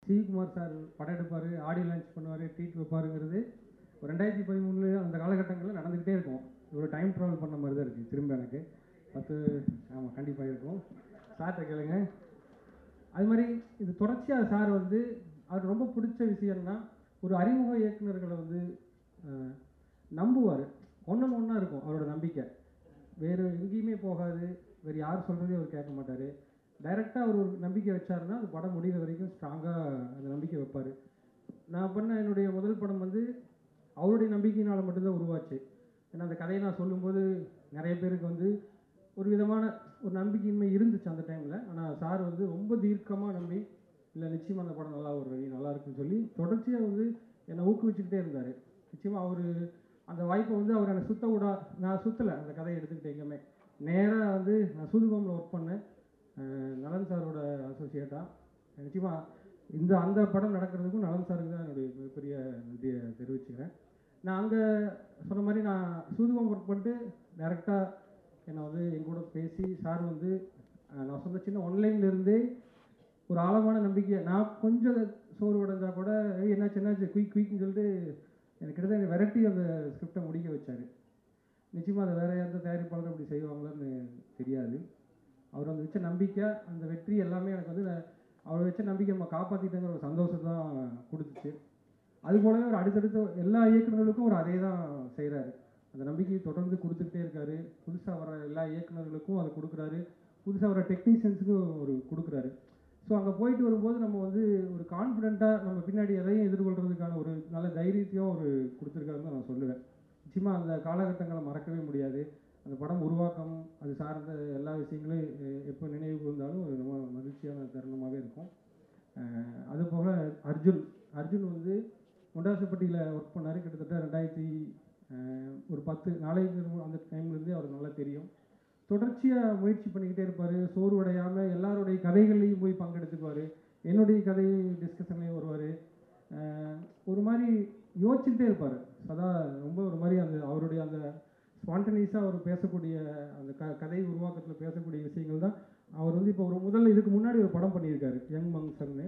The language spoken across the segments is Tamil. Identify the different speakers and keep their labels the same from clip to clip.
Speaker 1: சிவகுமார் சார் படம் எடுப்பார், ஆடியோ லான்ச் பண்ணுவார், ட்ரீட் வைப்பாருங்கிறது ஒரு 2013 அந்த காலகட்டங்களில் நடந்துக்கிட்டே இருக்கும். ஒரு டைம் ட்ராவல் பண்ண மாதிரி தான் இருக்குது. திரும்ப எனக்கு 10 ஆமாம் கண்டிப்பாக இருக்கும். சார்கிட்ட கேளுங்க. அது மாதிரி இது தொடர்ச்சியாக சார் வந்து அவர் ரொம்ப பிடிச்ச விஷயம்னா ஒரு அறிமுக இயக்குநர்களை வந்து நம்புவார். ஒன்றா இருக்கும் அவரோட நம்பிக்கை. வேறு எங்கேயுமே போகாது, வேறு யார் சொல்கிறதையும் அவர் கேட்க மாட்டார். டைரெக்டாக அவர் ஒரு நம்பிக்கை வச்சாருன்னா அது படம் முடிகிற வரைக்கும் ஸ்ட்ராங்காக அந்த நம்பிக்கை வைப்பார். நான் பண்ண என்னுடைய முதல் படம் வந்து அவருடைய நம்பிக்கையினால் மட்டும்தான் உருவாச்சு. ஏன்னா அந்த கதையை நான் சொல்லும்போது நிறைய பேருக்கு வந்து ஒரு விதமான ஒரு நம்பிக்கையின்மை இருந்துச்சு அந்த டைமில். ஆனால் சார் வந்து ரொம்ப தீர்க்கமாக நம்பி, இல்லை நிச்சயமாக அந்த படம் நல்லா ஒரு நல்லா இருக்குன்னு சொல்லி தொடர்ச்சியாக வந்து என்னை ஊக்குவிச்சுக்கிட்டே இருந்தார். நிச்சயமாக அவர் அந்த வாய்ப்பை வந்து அவர் என்னை நான் சுற்றலை அந்த கதையை எடுத்துக்கிட்டு எங்கேயுமே. நேராக வந்து நான் சூதுகோமில் ஒர்க் பண்ணேன், நலன் சாரோட அசோசியேட்டாக. நிச்சயமாக அந்த படம் நடக்கிறதுக்கும் நலன் சாருக்கு தான் என்னுடைய மிகப்பெரிய நன்றியை தெரிவிச்சுக்கிறேன். நான் அங்கே சொன்ன மாதிரி நான் சூதுகம் ஒர்க் பண்ணிட்டு டேரெக்டாக என்னை வந்து எங்கூட பேசி சார் வந்து நான் சொன்ன சின்ன ஒன்லைன்லேருந்தே ஒரு ஆழமான நம்பிக்கை. நான் கொஞ்சம் சோறு உடைஞ்சா கூட என்னாச்சு குயிக்னு சொல்லிட்டு எனக்கு கிட்டத்தட்ட வெரைட்டி அந்த ஸ்கிரிப்டை முடிக்க வச்சார். நிச்சயமாக அதை வேறு எந்த தயாரிப்பாளரும் அப்படி செய்வாங்களான்னு தெரியாது. அவர் அந்த வச்ச நம்பிக்கை, அந்த வெற்றி எல்லாமே எனக்கு வந்து அவர் வச்ச நம்பிக்கை நம்ம காப்பாற்றிட்டேங்கிற ஒரு சந்தோஷம் தான் கொடுத்துச்சு. அதுபோலவே ஒரு அடுத்தடுத்த எல்லா இயக்குநர்களுக்கும் ஒரு அதே தான் செய்கிறாரு. அந்த நம்பிக்கையை தொடர்ந்து கொடுத்துக்கிட்டே இருக்காரு. புதுசாக வர எல்லா இயக்குநர்களுக்கும் அதை கொடுக்குறாரு, புதுசாக வர டெக்னீஷியன்ஸுக்கும் ஒரு கொடுக்குறாரு. ஸோ அங்கே போயிட்டு வரும்போது நம்ம வந்து ஒரு கான்ஃபிடெண்ட்டாக நம்ம பின்னாடி எதையும் எதிர்கொள்கிறதுக்கான ஒரு நல்ல தைரியத்தையும் ஒரு கொடுத்துருக்காருன்னு தான் நான் சொல்லுவேன். நிச்சயமாக அந்த காலகட்டங்களை மறக்கவே முடியாது. அந்த படம் உருவாக்கம் அது சார்ந்த எல்லா விஷயங்களும் எப்போ நினைவு கூர்ந்தாலும் ஒரு ரொம்ப மகிழ்ச்சியான தருணமாகவே இருக்கும். அதுபோக அர்ஜுன் வந்து முண்டாசுப்பட்டியில் ஒர்க் பண்ணார். கிட்டத்தட்ட 2010 நாளைக்கு அந்த டைம்லேருந்தே அவர் நல்லா தெரியும். தொடர்ச்சியாக முயற்சி பண்ணிக்கிட்டே இருப்பார், சோர்வடையாமல் எல்லாருடைய கதைகள்லையும் போய் பங்கெடுத்துக்குவார். என்னுடைய கதை டிஸ்கஷன்லேயும் வருவார். ஒரு மாதிரி யோசிச்சுக்கிட்டே இருப்பார் சதா. ரொம்ப ஒரு மாதிரி அவருடைய அந்த ஸ்பான்டனியஸாக அவர் பேசக்கூடிய அந்த கதை உருவாக்கத்தில் பேசக்கூடிய விஷயங்கள் தான். அவர் வந்து இப்போ இதுக்கு முன்னாடி ஒரு படம் பண்ணியிருக்காரு, யங் மங்ஸர்னு.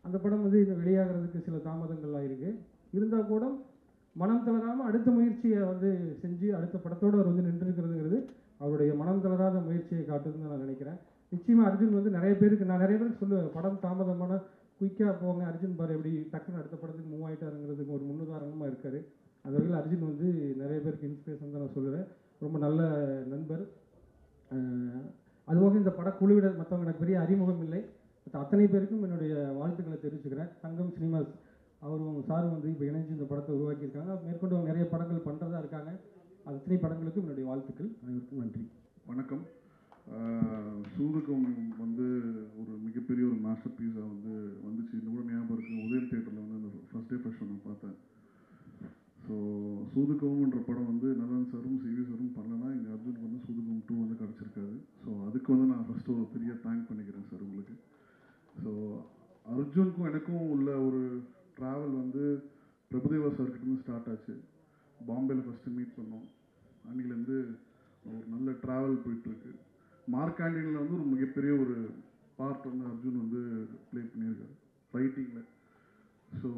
Speaker 1: அந்த படம் வந்து இன்னும் வெளியாகிறதுக்கு சில தாமதங்கள்லாம் இருக்குது. இருந்தால் கூட மனம் தளராமல் அடுத்த முயற்சியை வந்து செஞ்சு அடுத்த படத்தோடு அவர் வந்து நின்றுருக்கிறதுங்கிறது அவருடைய மனம் தளராத முயற்சியை காட்டுதுன்னு நான் நினைக்கிறேன். நிச்சயமாக அர்ஜுன் வந்து நிறைய பேருக்கு சொல்லுவேன், படம் தாமதமான குயிக்காக போங்க, அர்ஜுன் பாரு எப்படி டக்குன்னு அடுத்த படத்துக்கு மூவ் ஆகிட்டாருங்கிறதுக்கு ஒரு முன்னுதாரணமாக இருக்கார். அது வரைக்கும் அர்ஜுன் வந்து நிறைய பேருக்கு இன்ஸ்பிரேஷன் தான் நான் சொல்லுவேன். ரொம்ப நல்ல நண்பர். அதுபோக இந்த படக்குழுவிட மற்றவங்க எனக்கு பெரிய அறிமுகம் இல்லை. அத்தனை பேருக்கும் என்னுடைய வாழ்த்துக்களை தெரிவிச்சுக்கிறேன். தங்கம் சினிமாஸ் அவரும் சாரும் வந்து இப்போ இணைஞ்சு இந்த படத்தை உருவாக்கியிருக்காங்க. மேற்கொண்டு அவங்க நிறைய படங்கள் பண்ணுறதா இருக்காங்க. அத்தனை படங்களுக்கும் என்னுடைய வாழ்த்துக்கள். அனைவருக்கும் நன்றி.
Speaker 2: வணக்கம். சூதுகம் வந்து ஒரு மிகப்பெரிய ஒரு மாஸ்டர் பீஸாக வந்துச்சு. இன்னும் கூட ஞாபகம் இருக்குது, உதயம் தியேட்டரில் வந்து அந்த ஃபஸ்ட் டே ஃபர்ஸ்ட் நான் பார்த்தேன். ஸோ சூதுகம்ன்ற படம் நலன் சாரும் சிவி சாரும் பண்ணலன்னா இங்கே அர்ஜுனுக்கு சூதுகம் 2 கிடச்சிருக்காது. ஸோ அதுக்கு நான் ஃபஸ்ட்டு ஒரு பெரிய தேங்க் பண்ணிக்கிறேன் சார் உங்களுக்கு. ஸோ அர்ஜுனுக்கும் எனக்கும் உள்ள ஒரு ட்ராவல் பிரபுதேவா சார்கிட்டேருந்து ஸ்டார்ட் ஆச்சு. பாம்பேயில் ஃபஸ்ட்டு மீட் பண்ணோம். அன்னிலேருந்து ஒரு நல்ல ட்ராவல் போயிட்டுருக்கு. மார்க்காண்டியனில் ஒரு மிகப்பெரிய ஒரு பார்ட் அர்ஜுன் ப்ளே பண்ணியிருக்காரு ஃபைட்டிங்கில். ஸோ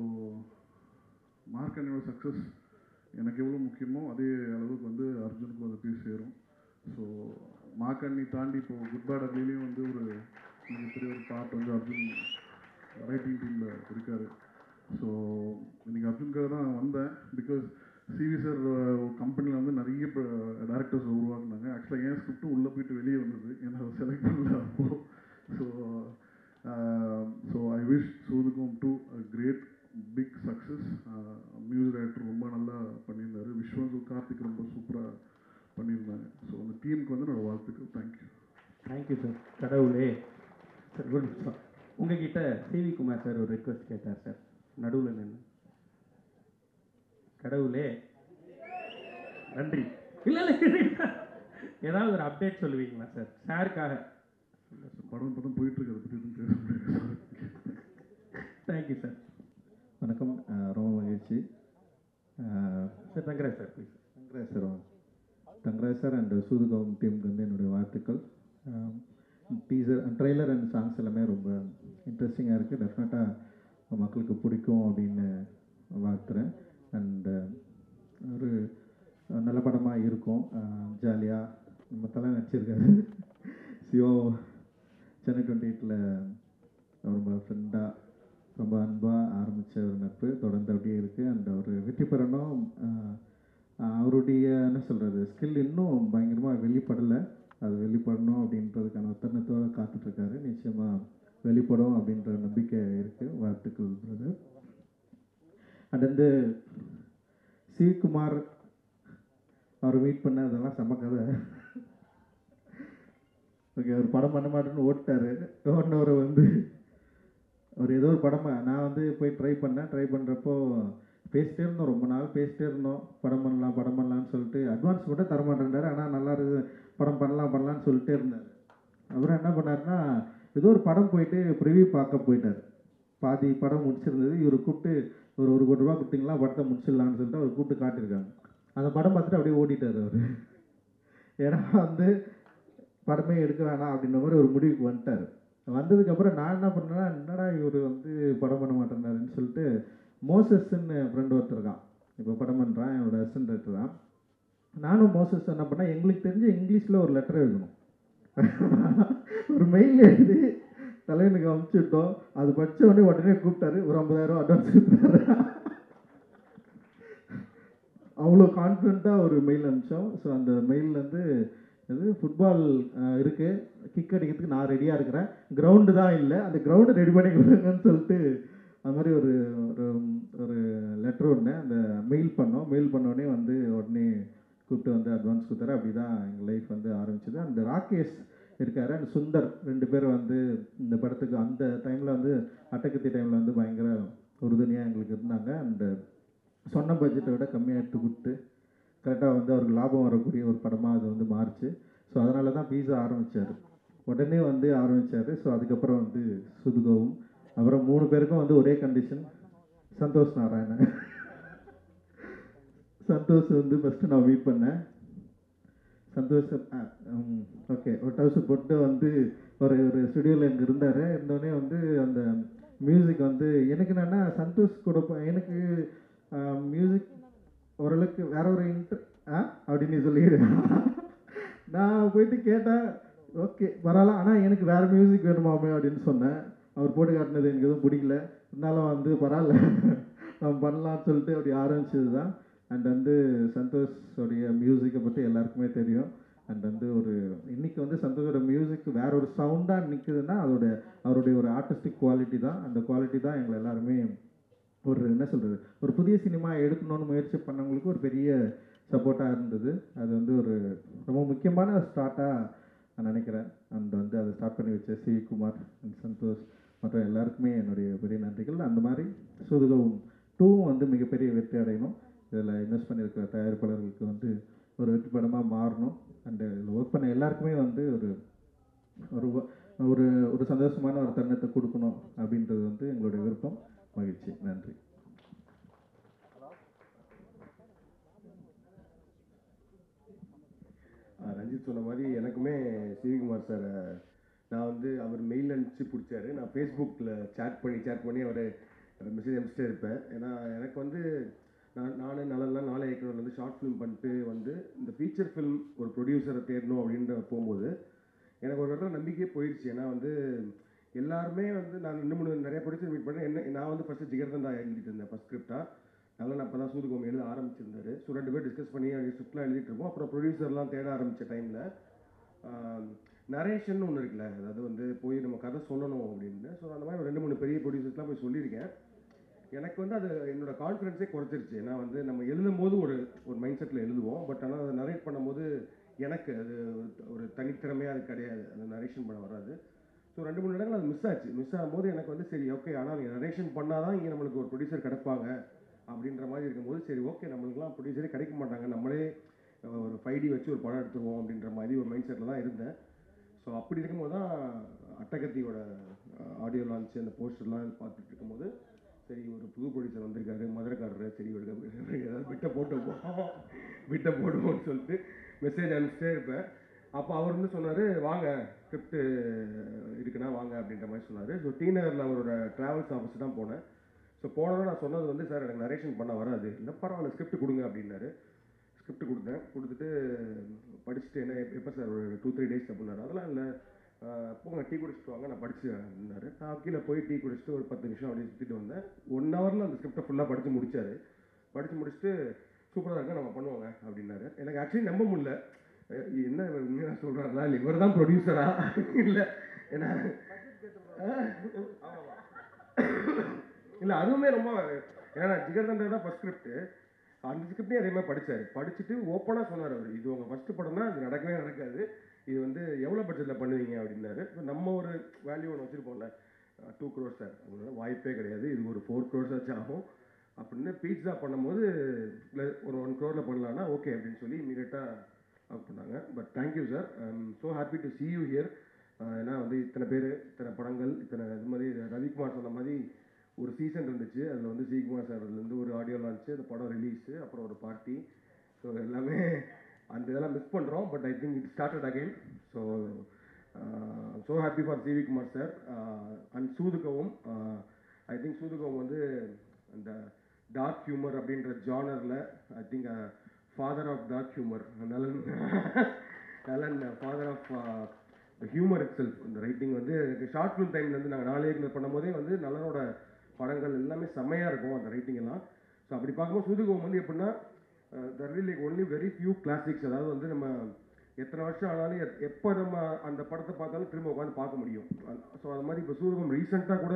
Speaker 2: மார்க்காண்டியனோட சக்ஸஸ் எனக்கு எவ்வளோ முக்கியமோ அதே அளவுக்கு அர்ஜுனுக்கும் அதை போய் சேரும். ஸோ மார்க்காண்டி தாண்டி இப்போது குட் பேட் அக்லிலையும் ஒரு மிகப்பெரிய ஒரு பார்ட் அர்ஜுன் ரைட்டிங் டீமில் இருக்கார். ஸோ இன்றைக்கி அர்ஜுனுக்காக தான் வந்தேன். பிகாஸ் சிவி சார் கம்பெனியில் நிறைய டேரக்டர்ஸ் உருவாக்குனாங்க. ஆக்சுவலாக என் ஸ்கிரிப்டும் உள்ளே போயிட்டு வெளியே வந்தது, ஏன்னா செலக்ட் பண்ணல அப்போது. ஸோ ஐ விஷ் சூதுகம் 2 great big success. Music director ரொம்ப நல்லா பண்ணியிருந்தார். விஸ்வந்து கார்த்திக் ரொம்ப சூப்பராக பண்ணியிருந்தாங்க. ஸோ அந்த டீமுக்கு என்னோட வாழ்த்துக்கள்.
Speaker 3: Thank you sir. கடவுளே சார், குட் சார். உங்ககிட்ட சிவி குமார் சார் ஒரு ரிக்வெஸ்ட் கேட்டார் சார், நடுவில் நின்று. கடவுளே நன்றி. இல்லை ஏதாவது ஒரு அப்டேட் சொல்லுவீங்களா சார் சாருக்காக?
Speaker 2: படம் போயிட்டுருக்கு, அதை பற்றி பேச முடியாது.
Speaker 3: Thank you sir.
Speaker 4: வணக்கம், ரொம்ப மகிழ்ச்சி
Speaker 3: sir. Thangaraj sir please.
Speaker 4: Thangaraj sir and சூதுகம் டீமுக்கு என்னுடைய வாழ்த்துக்கள். டீசர் ட்ரெய்லர் அண்ட் சாங்ஸ் எல்லாமே ரொம்ப இன்ட்ரெஸ்டிங்காக இருக்குது. டெஃபினட்டாக மக்களுக்கு பிடிக்கும் அப்படின்னு வாழ்த்துறேன். அண்டு ஒரு நல்ல படமாக இருக்கும். ஜாலியாக நம்ம தலை நடிச்சிருக்காரு. சிவா சென்னை 28ல் ரொம்ப ஃப்ரெண்டாக ரொம்ப அன்பாக ஆரம்பித்த ஒரு நட்பு தொடர்ந்து அப்படியே இருக்குது. அண்ட் அவர் வெற்றி பெறணும். அவருடைய என்ன சொல்கிறது ஸ்கில் இன்னும் பயங்கரமாக வெளிப்படலை. அது வெளிப்படணும் அப்படின்றதுக்கான தருணத்தோடு காத்துட்ருக்காரு. நிச்சயமாக வெளிப்படும் அப்படின்ற நம்பிக்கை இருக்குது. வாழ்த்துக்கள் பிரதர். அண்ட் வந்து சிவகுமார் அவர் மீட் பண்ண அதெல்லாம் செம்ம கதை. ஓகே, அவர் படம் பண்ண மாட்டேன்னு ஓட்டார். ஓடினவரை வந்து அவர் ஏதோ ஒரு படமாக நான் வந்து போய் ட்ரை பண்ணுறப்போ பேசிட்டே இருந்தோம். ரொம்ப நாள் பேசிட்டே இருந்தோம். படம் பண்ணலான்னு சொல்லிட்டு அட்வான்ஸ் மட்டும் தரமாட்டேன்றார். ஆனால் நல்லா இருக்குது படம் பண்ணலான்னு சொல்லிட்டே இருந்தார். அப்புறம் என்ன பண்ணாருன்னா ஏதோ ஒரு படம் போயிட்டு ப்ரிவியூ பார்க்க போயிட்டார். பாதி படம் முடிச்சிருந்தது. இவர் கூப்பிட்டு ஒரு 1 கோடி ரூபா கொடுத்தீங்களா படத்தை முடிச்சிடலான்னு சொல்லிட்டு அவர் கூப்பிட்டு காட்டியிருக்காங்க. அந்த படம் பார்த்துட்டு அப்படியே ஓடிட்டார் அவர். ஏன்னா வந்து படமே எடுக்க வேணாம் அப்படின்ற மாதிரி ஒரு முடிவுக்கு வந்துட்டார். வந்ததுக்கப்புறம் நான் என்ன பண்ணேன்னா என்னடா இவர் வந்து படம் பண்ண மாட்டேன்னாருன்னு சொல்லிட்டு மோசஸ்ன்னு ஃப்ரெண்டு ஒருத்தர் இருக்கான். இப்போ படம் பண்ணுறான், என்னோட அசிஸ்டன்ட் டைரக்டர் தான். நானும் மோசஸ் என்ன பண்ணேன், எங்களுக்கு தெரிஞ்ச இங்கிலீஷில் ஒரு லெட்டர் எழுதணும். ஒரு மெயில் எழுதி தலைவனுக்கு அனுப்பிச்சுட்டோம். அது படித்த உடனே கூப்பிட்டாரு. ஒரு 50,000 அட்வான்ஸ் கொடுத்தாரு. அவ்வளோ கான்ஃபிடண்ட்டாக ஒரு மெயில் அனுப்பிச்சோம். ஸோ அந்த மெயிலேருந்து இது ஃபுட்பால் இருக்குது, கிக் அடிக்கிறதுக்கு நான் ரெடியாக இருக்கிறேன், கிரவுண்டு தான் இல்லை, அந்த கிரவுண்டு ரெடி பண்ணி கொடுங்கன்னு சொல்லிட்டு அது மாதிரி ஒரு ஒரு லெட்டர் ஒன்று அந்த மெயில் பண்ணோடனே வந்து உடனே கூப்பிட்டு வந்து அட்வான்ஸ் கொடுத்தாரு. அப்படி தான் எங்கள் லைஃப் வந்து ஆரம்பிச்சது. அந்த ராகேஷ் இருக்கார் அண்ட் சுந்தர் 2 பேர் வந்து இந்த படத்துக்கு அந்த டைமில் வந்து அட்டகத்தி டைமில் வந்து பயங்கர உறுதுணையாக எங்களுக்கு இருந்தாங்க. அண்டு சொன்ன பட்ஜெட்டை விட கம்மியாக எடுத்து கொடுத்து கரெக்டாக வந்து அவருக்கு லாபம் வரக்கூடிய ஒரு படமாக அது வந்து மாறுச்சு. ஸோ அதனால தான் பீஸா ஆரம்பித்தார். உடனே வந்து ஆரம்பித்தார். ஸோ அதுக்கப்புறம் வந்து சுதுகவும் அப்புறம் 3 பேருக்கும் வந்து ஒரே கண்டிஷன். சந்தோஷ் நாராயணன் சந்தோஷ் வந்து ஃபஸ்ட்டு நான் மீட் பண்ணேன். சந்தோஷ் ஓகே ஒரு டவுசர் போட்டு வந்து ஒரு ஸ்டுடியோவில் இங்கே இருந்தோடனே வந்து அந்த மியூசிக் வந்து எனக்கு என்னென்னா சந்தோஷ் கூட எனக்கு மியூசிக் ஓரளவுக்கு வேற ஒரு அப்படின்னு சொல்லிடுறேன். நான் போயிட்டு கேட்டேன், ஓகே பரவாயில்ல, ஆனால் எனக்கு வேறு மியூசிக் வேணுமாமே அப்படின்னு சொன்னேன். அவர் போட்டு காட்டினது எனக்கு எதுவும் பிடிக்கல. இருந்தாலும் வந்து பரவாயில்ல நம்ம பண்ணலான்னு சொல்லிட்டு அப்படி ஆரம்பிச்சது தான். அண்ட் வந்து சந்தோஷோடைய மியூசிக்கை பற்றி எல்லாருக்குமே தெரியும். அண்ட் வந்து ஒரு இன்றைக்கி வந்து சந்தோஷோட மியூசிக் வேற ஒரு சவுண்டாக நிற்குதுன்னா அவருடைய ஒரு ஆர்டிஸ்டிக் குவாலிட்டி தான். அந்த குவாலிட்டி தான் எங்களை எல்லாருமே ஒரு என்ன சொல்கிறது ஒரு புதிய சினிமா எடுக்கணும்னு முயற்சி பண்ணவங்களுக்கு ஒரு பெரிய சப்போர்ட்டாக இருந்தது. அது வந்து ஒரு ரொம்ப முக்கியமான ஸ்டார்ட்டாக நான் நினைக்கிறேன். அண்ட் வந்து அதை ஸ்டார்ட் பண்ணி வச்ச சிவகுமார் அண்ட் சந்தோஷ் மற்றும் எல்லாருக்குமே என்னுடைய பெரிய நன்றிகள். அந்த மாதிரி சூதுகவும் 2 வந்து மிகப்பெரிய வெற்றி அடையணும். இதில் இன்வெஸ்ட் பண்ணியிருக்கிற தயாரிப்பாளர்களுக்கு வந்து ஒரு வெற்றி படமாக மாறணும். அண்டு இதில் ஒர்க் பண்ண எல்லாருக்குமே வந்து ஒரு ஒரு ஒரு சந்தோஷமான ஒரு தருணத்தை கொடுக்கணும் அப்படின்றது வந்து எங்களுடைய விருப்பம். மகிழ்ச்சி. நன்றி.
Speaker 5: ரஞ்சித் சொன்ன மாதிரி எனக்குமே சிவகுமார் சார் நான் வந்து அவர் மெயில் அனுப்பிச்சு பிடிச்சாரு. நான் ஃபேஸ்புக்கில் சேட் பண்ணி அவர் மெசேஜ் அனுப்பிச்சிட்டே இருப்பேன். ஏன்னா எனக்கு வந்து நானே நாளை இயக்குனர் வந்து ஷார்ட் ஃபிலிம் பண்ணிட்டு வந்து இந்த ஃபீச்சர் ஃபிலிம் ஒரு ப்ரொடியூசரை தேடணும் அப்படின்ற போகும்போது எனக்கு ஒரு இடத்துல நம்பிக்கையே போயிடுச்சு. ஏன்னா வந்து எல்லாருமே வந்து நான் 2-3 நிறைய ப்ரொடியூசர் மீட் பண்ணேன். நான் வந்து ஃபஸ்ட்டு ஜிகர்தண்டா எழுதிட்டு இருந்தேன் ஃபஸ்ட் ஸ்கிரிப்டாக. நான் அப்போ தான் சூதுகம் எழுத ஆரம்பிச்சிருந்தாரு. ஸோ 2 பேர் டிஸ்கஸ் பண்ணி ஸ்கிரிப்ட்லாம் எழுதிட்டு இருப்போம். அப்புறம் ப்ரொடியூசர்லாம் தேட ஆரம்பித்த டைமில் நரேஷன் ஒன்று இருக்குல்ல, அதாவது வந்து போய் நம்ம கதை சொல்லணும் அப்படின்னு. ஸோ அந்த மாதிரி 2-3 பெரிய ப்ரொடியூசர்ஸ்லாம் போய் சொல்லியிருக்கேன். எனக்கு வந்து அது என்னோட கான்ஃபிடன்ஸே குறைச்சிருச்சு. ஏன்னா வந்து நம்ம எழுதும்போது ஒரு மைண்ட் செட்டில் எழுதுவோம். பட் ஆனால் அதை நரேட் பண்ணும்போது எனக்கு அது ஒரு தனித்திறமையாக அது கிடையாது. அந்த நரேஷன் பண்ண வராது. ஸோ 2-3 இடங்கள் அது மிஸ் ஆகும்போது எனக்கு வந்து சரி ஓகே, ஆனால் நீங்கள் நரேஷன் பண்ணால் தான் இங்கே நம்மளுக்கு ஒரு ப்ரொடியூசர் கிடைப்பாங்க அப்படின்ற மாதிரி இருக்கும்போது சரி ஓகே, நம்மளுக்குலாம் ப்ரொடியூசரே கிடைக்க மாட்டாங்க, நம்மளே ஒரு 5D வச்சு ஒரு படம் எடுத்துருவோம் அப்படின்ற மாதிரி ஒரு மைண்ட் செட்டில் தான் இருந்தேன். ஸோ அப்படி இருக்கும்போது தான் அட்டகத்தியோட ஆடியோ லான்ச்சு அந்த போஸ்டர்லாம் பார்த்துட்டு இருக்கும்போது சரி ஒரு புது ப்ரொடியூசர் வந்திருக்காரு, மதுரைக்காரரு, சரி ஏதாவது விட்ட போடுவோம்னு சொல்லிட்டு மெசேஜ் அனுப்பிச்சிட்டே இருப்பேன். அப்போ அவர் வந்து சொன்னார், வாங்க ஸ்கிரிப்ட் இருக்குன்னா வாங்க அப்படின்ற மாதிரி சொன்னார். ஸோ டி நகரில் அவரோட ட்ராவல்ஸ் ஆஃபீஸ் தான் போனேன். ஸோ போனோட நான் சொன்னது வந்து சார் எனக்கு நரேஷன் பண்ண வராது, இல்லை பரவாயில்ல ஸ்கிரிப்ட் கொடுங்க அப்படின்னாரு. ஸ்கிரிப்ட் கொடுத்தேன். கொடுத்துட்டு படிச்சுட்டு என்ன எப்போ சார் ஒரு 2-3 டேஸ் அப்படின்னாரு. அதெல்லாம் இல்லை, போங்க டீ குடிச்சிட்டு வாங்க நான் படிச்சுன்னாரு. நான் கீழே போய் டீ குடிச்சிட்டு ஒரு 10 நிமிஷம் அப்படியே சுற்றிட்டு வந்தேன். 1 ஹவரில் அந்த ஸ்கிரிப்டை ஃபுல்லாக படித்து முடிச்சார். படித்து முடிச்சுட்டு சூப்பராக இருக்கா நம்ம பண்ணுவாங்க அப்படின்னாரு. எனக்கு ஆக்சுவலி நம்ப முடியல, என்ன உண்மையாக சொல்கிறாங்களா இல்லை இவர் தான் ப்ரொடியூசரா இல்லை ஏன்னா இல்லை அதுவுமே ரொம்ப, ஏன்னா ஜிகர்தண்டா தான் ஃபஸ்ட் ஸ்கிரிப்ட். அந்த ஸ்கிரிப்டே அதே மாதிரி படித்தார். படிச்சுட்டு ஓப்பனாக சொன்னார் அவர், இது உங்கள் ஃபஸ்ட்டு படம்னா அது நடக்கவே நடக்காது, இது வந்து எவ்வளோ பட்ஜெட்டில் பண்ணுவீங்க அப்படின்னாரு. நம்ம ஒரு வேல்யூ ஒன்று வச்சுருப்போம்ல, 2 crores சார், அதனால வாய்ப்பே கிடையாது, இது ஒரு 4 crores ஆச்சும் ஆகும் அப்படின்னு. பீட்சா பண்ணும்போது இல்லை ஒரு 1 crore பண்ணலான்னா ஓகே அப்படின்னு சொல்லி இமீடியட்டாக ஒர்க் பண்ணாங்க. But thank you sir, I am so happy to see you here. ஏன்னா வந்து இத்தனை பேர், இத்தனை படங்கள், இத்தனை இது மாதிரி ரவிக்குமார் சொன்ன மாதிரி ஒரு சீசன் இருந்துச்சு. அதில் வந்து ஸ்ரீகுமார் சார்லேருந்து ஒரு ஆடியோ லான்ச்சு, அந்த படம் ரிலீஸு, அப்புறம் ஒரு பார்ட்டி. ஸோ எல்லாமே அந்த இதெல்லாம் மிஸ் பண்ணுறோம். But I think it started again. So so happy for C V Kumar sir and சூதுகவும். ஐ திங்க் சூதுகவும் வந்து அந்த டார்க் ஹியூமர் அப்படின்ற ஜானரில் I think father of dark humour, Nalan Nalan father of humour itself. இந்த ரைட்டிங் வந்து எனக்கு ஷார்ட் ஃபிலிம் டைம்லேருந்து நாங்கள் 4 இயக்குனர் பண்ணும்போதே வந்து நலனோட படங்கள் எல்லாமே செம்மையாக இருக்கும் அந்த ரைட்டிங் எல்லாம். ஸோ அப்படி பார்க்கும்போது சூதுகவும் வந்து எப்படின்னா there really only very few classics. அதாவது வந்து நம்ம எத்தனை வருஷம் ஆனாலும் எப்போ நம்ம அந்த படத்தை பார்த்தாலும் திரும்ப உட்காந்து பார்க்க முடியும். ஸோ அது மாதிரி இப்போ சூதுகம் ரீசெண்டாக கூட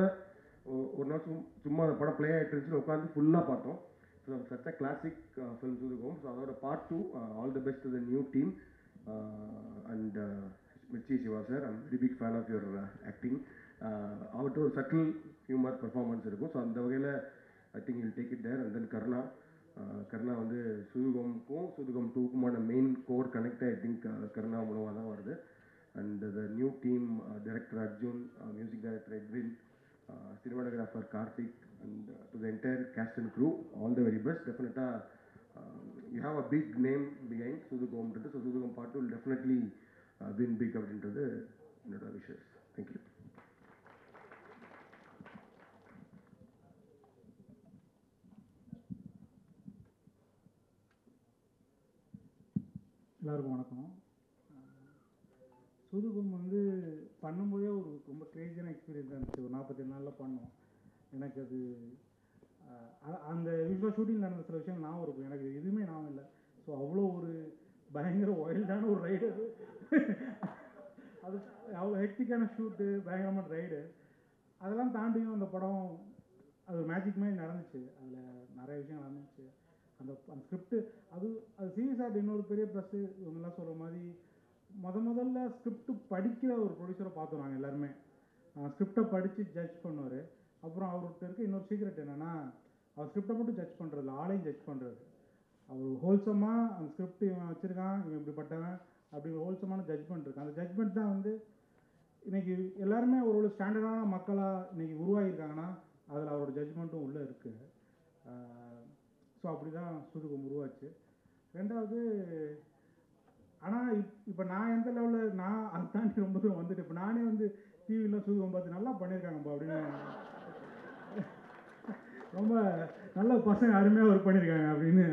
Speaker 5: ஒரு நாள் சும்மா அந்த படம் ப்ளே ஆகிட்டு இருந்துச்சுன்னு உட்காந்து ஃபுல்லாக பார்த்தோம். So such a classic film சூதுகம். ஸோ அதோட part 2, all the best to the new team and Mirchi Shiva sir, I'm very big fan of your acting. அவர்கிட்ட ஒரு சட்டில் ஹியூமர் பர்ஃபார்மன்ஸ் இருக்கும். ஸோ அந்த வகையில் I think will take it there. And then Karuna Karuna வந்து சூதுகமுக்கும் சூதுகம் 2க்குமான main core connect I think Karuna மூலமாக தான் வருது. And the new team, director Arjun, music director Edwin, cinematographer Karthik, and to the entire cast and crew, all the very best. Definitely, you have a big name behind Sudhugam. So Sudhugam part 2 will definitely win big out into the wishes. Thank you.
Speaker 6: எல்லாருக்கும் வணக்கம். சூதுகம் வந்து பண்ணும்போதே ஒரு ரொம்ப கிரேசியான எக்ஸ்பீரியன்ஸ் இருந்துச்சு. ஒரு 47 நாளில் பண்ணோம். எனக்கு அது அந்த யூஸ்வலாக ஷூட்டிங் நடந்த சில விஷயம் ஞாபகம் இருக்கும், எனக்கு எதுவுமே ஞாபகம் இல்லை. ஸோ அவ்வளோ ஒரு பயங்கர வைல்டான ஒரு ரைடு அது. அது அவ்வளோ ஹெக்டிக்கான ஷூட்டு, பயங்கரமான ரைடு. அதெல்லாம் தாண்டியும் அந்த படம் அது ஒரு மேஜிக் மாதிரி நடந்துச்சு. அதில் நிறைய விஷயம் நடந்துச்சு. அந்த ஸ்கிரிப்டு அது சீரியஸாக இன்னொரு பெரிய ப்ளஸ்ஸு. இவங்கெல்லாம் சொல்கிற மாதிரி முதல்ல ஸ்கிரிப்டு படிக்கிற ஒரு ப்ரொடியூசரை பார்த்தோம் நாங்கள் எல்லாருமே. ஸ்கிரிப்டை படித்து ஜட்ஜ் பண்ணுவார். அப்புறம் அவர்கிட்ட இருக்க இன்னொரு சீக்ரெட் என்னென்னா, அவர் ஸ்கிரிப்டை மட்டும் ஜட்ஜ் பண்ணுறது, ஆளையும் ஜட்ஜ் பண்ணுறது. அவர் ஹோல்சமாக அந்த ஸ்கிரிப்ட் இவன் வச்சுருக்கான், இவன் இப்படிப்பட்டவன் அப்படிங்கிற ஹோல்சமான ஜட்ஜ்மெண்ட் இருக்குது. அந்த ஜட்ஜ்மெண்ட் தான் வந்து இன்றைக்கி எல்லாருமே ஒரு ஸ்டாண்டர்டான மக்களாக இன்றைக்கி உருவாகியிருக்காங்கன்னா அதில் அவரோட ஜட்ஜ்மெண்ட்டும் உள்ளே இருக்குது. ஸோ அப்படி தான் சூதுகம் உருவாச்சு. ரெண்டாவது, ஆனால் இப்போ நான் எந்த லெவலில் நான் அதை தாண்டி ரொம்ப தூரம் வந்துட்டு, இப்போ நானே வந்து டிவியில் சூதுகம் பார்த்து நல்லா பண்ணியிருக்காங்கப்பா அப்படின்னு, ரொம்ப நல்ல பசங்க அருமையாக ஒர்க் பண்ணியிருக்காங்க அப்படின்னு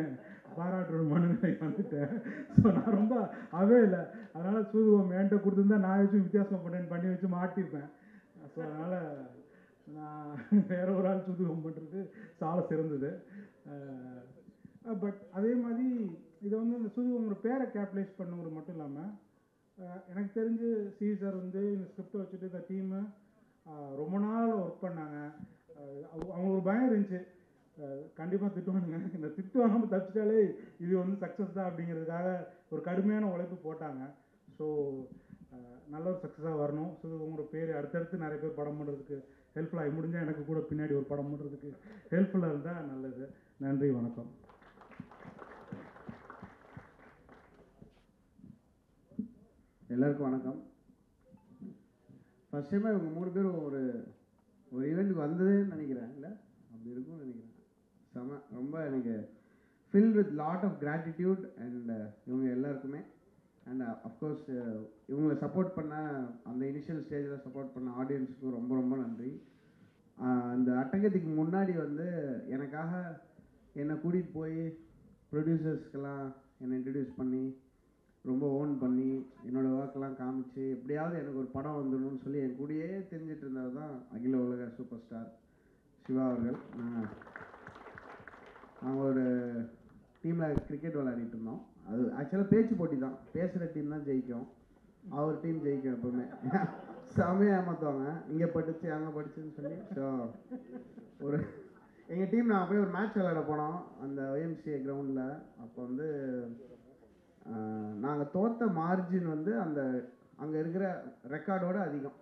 Speaker 6: பாராட்டுற மனநிலை வந்துட்டேன். ஸோ நான் ரொம்ப அவே இல்லை. அதனால் சூதுகம் என்கிட்ட கொடுத்துருந்தா நான் வச்சு வித்தியாசம் பண்ணி வச்சு மாட்டியிருப்பேன். ஸோ அதனால் நான் வேற ஒரு ஆள் சூதுகம் பண்ணுறது சால சிறந்தது. பட் அதே மாதிரி இதை வந்து இந்த சூதுகம் ஒரு பேரை கேப்டலைஸ் பண்ணுங்கிறது மட்டும் இல்லாமல், எனக்கு தெரிஞ்சு சி சார் வந்து இந்த ஸ்கிரிப்டை வச்சுட்டு இந்த டீமு ரொம்ப நாள் ஒர்க் பண்ணாங்க. அவங்க ஒரு பயம் இருந்துச்சு, கண்டிப்பாக திட்டுவானுங்க, இந்த திட்டு வாங்காமல் தப்பிச்சிட்டாலே இது வந்து சக்ஸஸ் தான் அப்படிங்கிறதுக்காக ஒரு கடுமையான உழைப்பு போட்டாங்க. ஸோ நல்ல ஒரு சக்ஸஸாக வரணும். ஸோ உங்களோட பேர் அடுத்தடுத்து நிறைய பேர் படம் பண்ணுறதுக்கு ஹெல்ப்ஃபுல்லாக முடிஞ்சால் எனக்கு கூட பின்னாடி ஒரு படம் பண்ணுறதுக்கு ஹெல்ப்ஃபுல்லாக இருந்தால் நல்லது. நன்றி, வணக்கம்.
Speaker 7: எல்லாருக்கும் வணக்கம். ஃபஸ்ட் டைமாக இவங்க 3 பேரும் ஒரு ஈவெண்ட்டுக்கு வந்ததுன்னு நினைக்கிறேன், இல்லை அப்படி இருக்கும்னு நினைக்கிறேன். செம, ரொம்ப எனக்கு fill with lot of gratitude and இவங்க எல்லாருக்குமே. அண்ட் அஃப்கோர்ஸ் இவங்களை சப்போர்ட் பண்ண, அந்த இனிஷியல் ஸ்டேஜில் சப்போர்ட் பண்ண ஆடியன்ஸுக்கும் ரொம்ப ரொம்ப நன்றி. அந்த அட்டகத்துக்கு முன்னாடி வந்து எனக்காக என்னை கூட்டிகிட்டு போய் ப்ரொடியூசர்ஸ்க்கெல்லாம் என்னை இன்ட்ரடியூஸ் பண்ணி ரொம்ப ஓன் பண்ணி என்னோடய ஒர்க்கெலாம் காமிச்சு எப்படியாவது எனக்கு ஒரு படம் வந்துடணும்னு சொல்லி என் கூடயே தெரிஞ்சிட்டு இருந்தவர் தான் அகில உலக சூப்பர் ஸ்டார் சிவா அவர்கள். நாங்கள் ஒரு டீமில் கிரிக்கெட் விளையாடிட்டு இருந்தோம். அது ஆக்சுவலாக பேச்சு போட்டி தான், பேசுகிற டீம் தான் ஜெயிக்கும், அவர் டீம் ஜெயிக்கும் எப்போவுமே. செமையாக ஏமாற்றுவாங்க, இங்கே படிச்சு அங்கே படிச்சுன்னு சொல்லி. ஸோ ஒரு எங்கள் டீம் நாங்கள் போய் ஒரு மேட்ச் விளையாட போனோம் அந்த OMCA கிரவுண்டில். அப்போ வந்து நாங்கள் தோற்ற மார்ஜின் வந்து அந்த அங்கே இருக்கிற ரெக்கார்டோடு அதிகம்.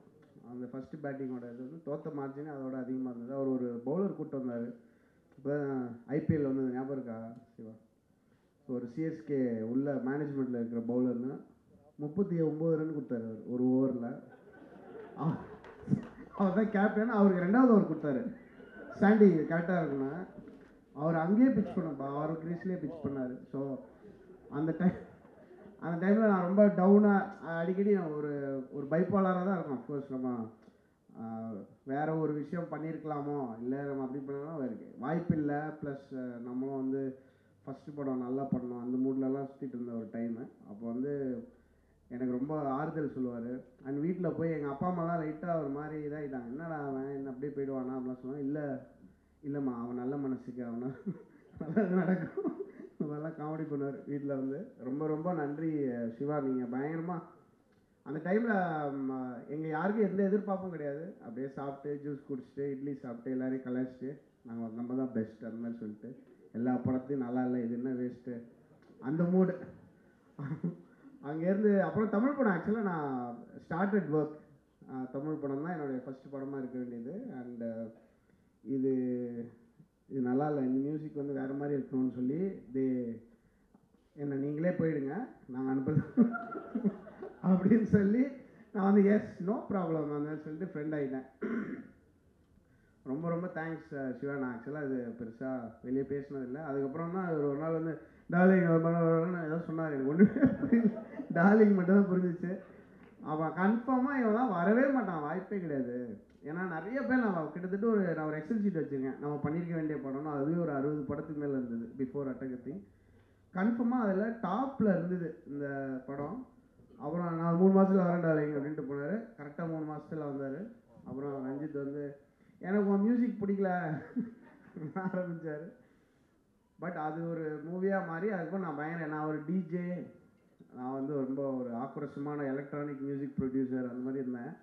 Speaker 7: அந்த ஃபஸ்ட்டு பேட்டிங்கோட இது வந்து தோற்ற மார்ஜின் அதோட அதிகமாக இருந்தது. அவர் ஒரு பவுலர் கூப்பிட்டு வந்தார். இப்போ IPL வந்தது ஞாபகம் இருக்கா சிவா? ஒரு CSK உள்ள மேனேஜ்மெண்ட்டில் இருக்கிற பவுலர்னு 39 ரன் கொடுத்தாரு அவர் ஒரு ஓவரில். அவர் தான் கேப்டன். அவருக்கு 2வது ஓவர் கொடுத்தாரு. சாண்டி கரெக்டாக இருக்குன்னா அவர் அங்கேயே பிச் பண்ணப்பா, அவர் கிரீஸ்லேயே பிச் பண்ணார். ஸோ அந்த டைமில் நான் ரொம்ப டவுனாக அடிக்கடி ஒரு பைப்பாலராக தான் இருக்கும். அஃப்கோர்ஸ் நம்ம வேறு ஒரு விஷயம் பண்ணியிருக்கலாமோ, இல்லை நம்ம அப்படி பண்ணலாம் வாய்ப்பு இல்லை. ப்ளஸ் நம்மளும் வந்து ஃபஸ்ட்டு படம் நல்லா பண்ணோம், அந்த மூட்லலாம் சுற்றிட்டு இருந்த ஒரு டைமு. அப்போ வந்து எனக்கு ரொம்ப ஆறுதல் சொல்லுவார். அண்ட் வீட்டில் போய் எங்கள் அப்பா அம்மாலாம் லைட்டாக ஒரு மாதிரி இதாகிட்டாங்க, என்னடா அவன் என்ன அப்படியே போயிடுவானா அப்படிலாம் சொன்னாங்க. இல்லைம்மா அவன் நல்ல மனசுக்கு அவனை நல்லா நடக்கும், அதெல்லாம் காமெடி பண்ணுவார் வீட்டில் வந்து. ரொம்ப ரொம்ப நன்றி சிவா, நீங்கள் பயங்கரமாக அந்த டைமில் எங்கள் யாருக்கும் எந்த எதிர்பார்ப்பும் கிடையாது. அப்படியே சாப்பிட்டு ஜூஸ் குடிச்சிட்டு இட்லி சாப்பிட்டு எல்லோரையும் கலாச்சிட்டு நம்ம தான் பெஸ்ட் அந்த மாதிரி சொல்லிட்டு எல்லா படத்தையும் நல்லா இல்லை, இது என்ன வேஸ்ட்டு அந்த மூடு. அங்கேருந்து அப்புறம் தமிழ் படம் ஆக்சுவலாக நான் ஸ்டார்டட் ஒர்க். தமிழ் படம் தான் என்னுடைய ஃபஸ்ட்டு படமாக இருக்க வேண்டியது. அண்டு இது நல்லா இல்லை, இந்த மியூசிக் வந்து வேறு மாதிரி இருக்கணும்னு சொல்லி என்னை நீங்களே போயிடுங்க நாங்கள் அனுப்புறது அப்படின்னு சொல்லி நான் வந்து எஸ் நோ ப்ராப்ளம் அந்த சொல்லிட்டு ஃப்ரெண்ட் ஆகிட்டேன். ரொம்ப ரொம்ப தேங்க்ஸ் சிவா. நான் ஆக்சுவலாக இது பெருசாக வெளியே பேசினதில்லை. அதுக்கப்புறம் தான் ஒரு நாள் வந்து டார்லிங் ஏதோ சொன்னார், எனக்கு ஒன்றுமே புரியல, டார்லிங் மட்டும் தான் புரிஞ்சிச்சு. அவன் கன்ஃபார்மாக இவெல்லாம் வரவே மாட்டான், வாய்ப்பே கிடையாது. ஏன்னா நிறைய பேர் நான் கிட்டத்தட்ட நான் ஒரு எக்ஸல் ஷீட் வச்சுருக்கேன் நம்ம பண்ணியிருக்க வேண்டிய படம்னா, அதுவே ஒரு 60 படத்துக்கு மேலே இருந்தது பிஃபோர் அட்டகத்தி. கன்ஃபார்மாக அதில் டாப்பில் இருந்தது இந்த படம். அப்புறம் நான் 3 மாதத்தில் வரேன் டார்லிங் அப்படின்ட்டு போனார். கரெக்டாக 3 மாதத்தில் வந்தார். அப்புறம் ரஞ்சித் வந்து எனக்கு உன் மியூசிக் பிடிக்கல ஆரம்பித்தார். பட் அது ஒரு மூவியாக மாறி அதுக்கப்புறம் நான் ஒரு டிஜே, நான் வந்து ரொம்ப ஒரு ஆக்ரோஷமான எலக்ட்ரானிக் மியூசிக் ப்ரொடியூசர் அந்த மாதிரி இருந்தேன்.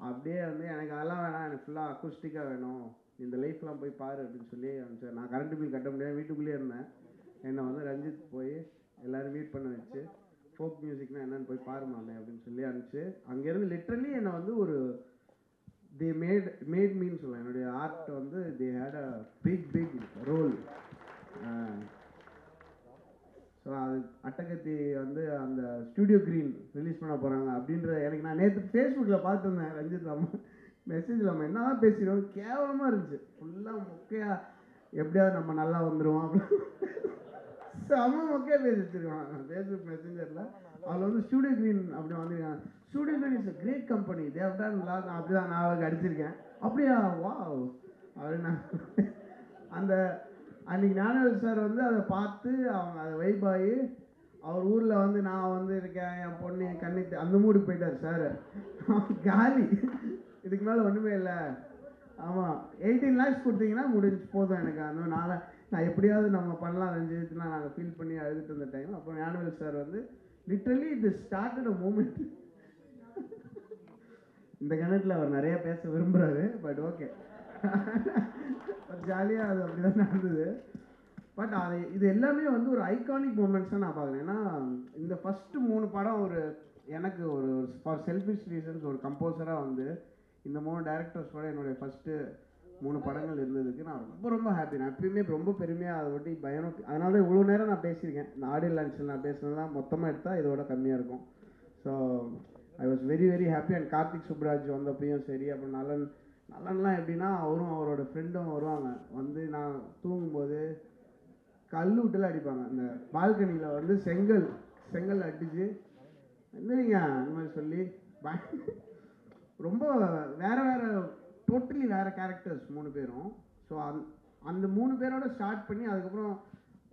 Speaker 7: அப்படியே வந்து எனக்கு அதெல்லாம் வேணாம், எனக்கு ஃபுல்லாக அக்கூஸ்டிக்காக வேணும், இந்த லைஃப்லாம் போய் பாரு அப்படின்னு சொல்லி அனுப்பிச்சார். நான் கரண்ட் பில் கட்ட முடியாது, வீட்டுக்குள்ளேயே இருந்தேன். என்னை வந்து ரஞ்சித் போய் எல்லோரும் மீட் பண்ண வச்சு ஃபோக் மியூசிக்னால் என்னென்னு போய் பாருமாமே அப்படின்னு சொல்லி அனுப்பிச்சு அங்கேருந்து லிட்ரலி என்னை வந்து ஒரு தே மேட் மீன்னு சொல்லலாம். என்னுடைய ஆர்ட் வந்து they had a big role. So அது அட்டகத்தி வந்து அந்த ஸ்டூடியோ க்ரீன் ரிலீஸ் பண்ண போகிறாங்க அப்படின்ற எனக்கு நான் நேற்று ஃபேஸ்புக்கில் பார்த்துருந்தேன். ரஞ்சித் நம்ம மெசேஜில் நம்ம என்ன தான் பேசிடுவோம், கேவலமாக இருந்துச்சு, ஃபுல்லாக மொக்கையாக எப்படியாவது நம்ம நல்லா வந்துடுவோம் அப்படின்னு செம மொக்கையாக பேசி வச்சுருக்கான் ஃபேஸ்புக் மெசேஞ்சரில். அதில் வந்து ஸ்டூடியோ க்ரீன் அப்படி வந்துருக்காங்க. Studio green is a great company, தேவ் அப்படி தான் நான் அவருக்கு அடிச்சிருக்கேன். அப்படியா வா அப்படின்னு அந்த அன்றைக்கி ஞானவேல் சார் வந்து அதை பார்த்து அவங்க அதை வைபாகி அவர் ஊரில் வந்து நான் வந்து இருக்கேன், என் பொண்ணு என் கண்ணு அந்த மூடுக்கு போயிட்டார் சார். காலி, இதுக்கு மேலே ஒன்றுமே இல்லை. ஆமாம் 18 lakhs கொடுத்தீங்கன்னா முடிஞ்சு போதும் எனக்கு. அந்த நான் எப்படியாவது நம்ம பண்ணலாம் ரஞ்சித்லாம் நாங்கள் ஃபீல் பண்ணி அழுதுட்டு இருந்த டைம். அப்புறம் ஞானவேல் சார் வந்து லிட்ரலி இது ஸ்டார்டட் அ மூமெண்ட். இந்த கணக்கில் அவர் நிறையா பேச விரும்புகிறாரு. பட் ஓகே, ஜாலியாக அது அப்படி தான் நடந்தது. பட் இது எல்லாமே வந்து ஒரு ஐகானிக் மூமெண்ட்ஸ் தான் நான் பார்க்குறேன். ஏன்னா இந்த ஃபஸ்ட்டு 3 படம் ஒரு எனக்கு ஒரு ஃபார் செல்ஃபிஷ் ரீசன்ஸ் ஒரு கம்போசராக வந்து இந்த 3 டேரக்டர்ஸோட என்னுடைய ஃபஸ்ட்டு 3 படங்கள் இருந்ததுக்கு நான் ரொம்ப ரொம்ப ஹாப்பி. நான் எப்பயுமே ரொம்ப பெருமையாக அதை ஒட்டி பயம். அதனால தான் இவ்வளோ நேரம் நான் பேசியிருக்கேன். இந்த ஆடியோ லான்ச்சில் நான் பேசுனதுலாம் மொத்தமாக எடுத்தால் இதோட கம்மியாக இருக்கும். So I was very very happy. And Karthik Subbaraj வந்தப்பையும் சரி, அப்புறம் நலன்லாம் எப்படின்னா அவரும் அவரோட ஃப்ரெண்டும் வருவாங்க. வந்து நான் தூங்கும்போது கல் விட்டுலாம் அடிப்பாங்க. அந்த பால்கனியில் வந்து செங்கல் அடிச்சு என்னங்க அந்த மாதிரி சொல்லி ரொம்ப வேறு டோட்டலி வேறு கேரக்டர்ஸ் 3 பேரும். ஸோ அந்த 3 பேரோட ஸ்டார்ட் பண்ணி அதுக்கப்புறம்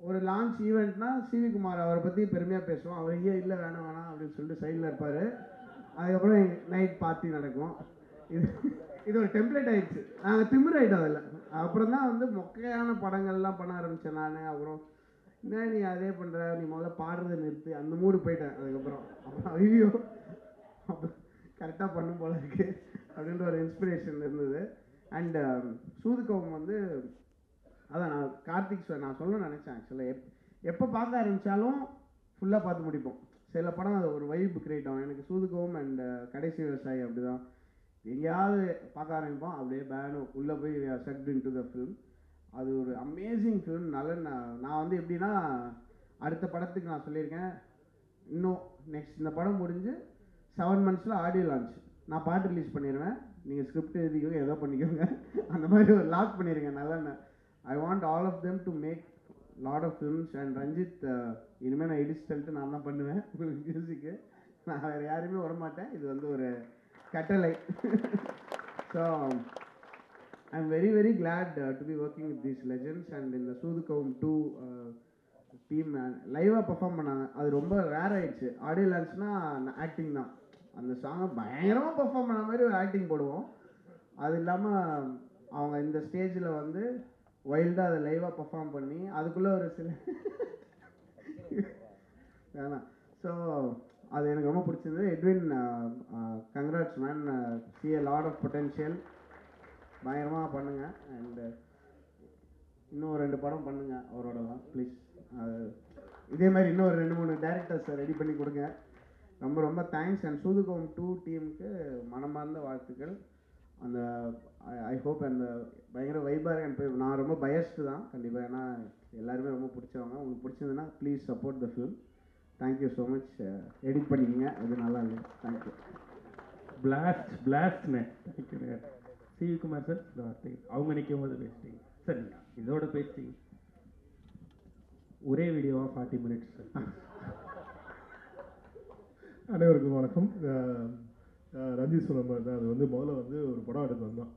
Speaker 7: ஒரு லான்ச் ஈவெண்ட்னா சிவி குமார் அவரை பற்றி பெருமையாக பேசுவோம். அவர் இல்லை வேணாம் அப்படின்னு சொல்லிட்டு சைடில் இருப்பார். அதுக்கப்புறம் நைட் பார்ட்டி நடக்கும். இது ஒரு டெம்ப்ளேட் ஆகிடுச்சு. நாங்கள் திமிராயிட்டோம் அதில். அப்புறம் தான் வந்து மொக்கையான படங்கள்லாம் பண்ண ஆரம்பித்தேன் நான். அப்புறம் என்ன நீ அதே பண்ணுற, நீ முதல்ல பாடுறதை நிறுத்து, அந்த மூடு போயிட்டேன். அதுக்கப்புறம் ஐயோ அப்போ கரெக்டாக பண்ணும் போல இருக்கு அப்படின்ற ஒரு இன்ஸ்பிரேஷன் இருந்தது. அண்டு சூதுகவும் வந்து அதான் நான் கார்த்திக் சார் நான் சொல்ல நினச்சேன். ஆக்சுவலாக எப்போ பார்க்க ஆரம்பித்தாலும் ஃபுல்லாக பார்த்து முடிப்போம். சில படம் அது ஒரு வைப் கிரியேட் ஆகும். எனக்கு சூதுகவும் அண்ட் கடைசி விவசாயி அப்படி தான். எங்கேயாவது பார்க்க ஆரம்பிப்போம், அப்படியே பேனு உள்ளே போய் set in to the film. அது ஒரு அமேசிங் ஃபிலிம். நான் வந்து எப்படின்னா அடுத்த படத்துக்கு நான் சொல்லியிருக்கேன், இன்னும் நெக்ஸ்ட் இந்த படம் முடிஞ்சு 7 months ஆடியோ லான்ச், நான் பாட்டு ரிலீஸ் பண்ணிடுவேன், நீங்கள் ஸ்கிரிப்ட் எழுதிக்கோங்க ஏதோ பண்ணிக்கோங்க, அந்த மாதிரி ஒரு லாக் பண்ணியிருக்கேன். நல்லா I want all of them to make lot of films. And Ranjith இனிமேல் நான் எடிட் சொல்லிட்டு நான் தான் பண்ணுவேன் மியூசிக்கு. நான் வேறு யாருமே வரமாட்டேன். இது வந்து ஒரு கட்டளை. So I'm very very glad to be working with these legends. And in the Soodhukavam 2 team லைவாக பெர்ஃபார்ம் பண்ணாங்க. அது ரொம்ப ரேர் ஆகிடுச்சு. ஆடியோ லான்ச்னால் ஆக்டிங் தான். அந்த சாங்கை பயங்கரமாக பெர்ஃபார்ம் பண்ண மாதிரி ஒரு ஆக்டிங் போடுவோம். அது இல்லாமல் அவங்க இந்த ஸ்டேஜில் வந்து வைல்டாக அதை லைவாக பெர்ஃபார்ம் பண்ணி அதுக்குள்ளே ஒரு சில வேணாம். ஸோ அது எனக்கு ரொம்ப பிடிச்சிருந்தது. Edwin congrats man, see a lot of potential. பயங்கரமாக பண்ணுங்கள். அண்டு இன்னும் 2 படம் பண்ணுங்கள் அவரோட தான் ப்ளீஸ். இதே மாதிரி இன்னும் 2-3 டேரக்டர்ஸை ரெடி பண்ணி கொடுங்க. ரொம்ப ரொம்ப தேங்க்ஸ். அண்ட் சூதுகம் 2 டீமுக்கு மனமார்ந்த வாழ்த்துக்கள். அந்த ஐ ஹோப் அந்த பயங்கர வைபாக இருக்கு. நான் ரொம்ப பயஸ்டு தான் கண்டிப்பாக, ஏன்னா எல்லாருமே ரொம்ப பிடிச்சவங்க. உங்களுக்கு பிடிச்சதுன்னா please support the film. Thank you so much. Edit பண்ணிக்கோங்க, அது நல்லா இல்லை. தேங்க்யூ.
Speaker 3: பிளாஸ்ட்ண்ணே. தேங்க்யூண்ணே. சிவி குமார் சார் இந்த வார்த்தை அவங்க நிற்கும் போது பேசிட்டீங்க சார், இதோட பேசிட்டீங்க. ஒரே வீடியோவாக 40 minutes சார்.
Speaker 8: அனைவருக்கும் வணக்கம். ரஞ்சித் சொன்ன மாதிரி தான், அது வந்து முதல்ல வந்து ஒரு படம் எடுத்து வந்தோம்.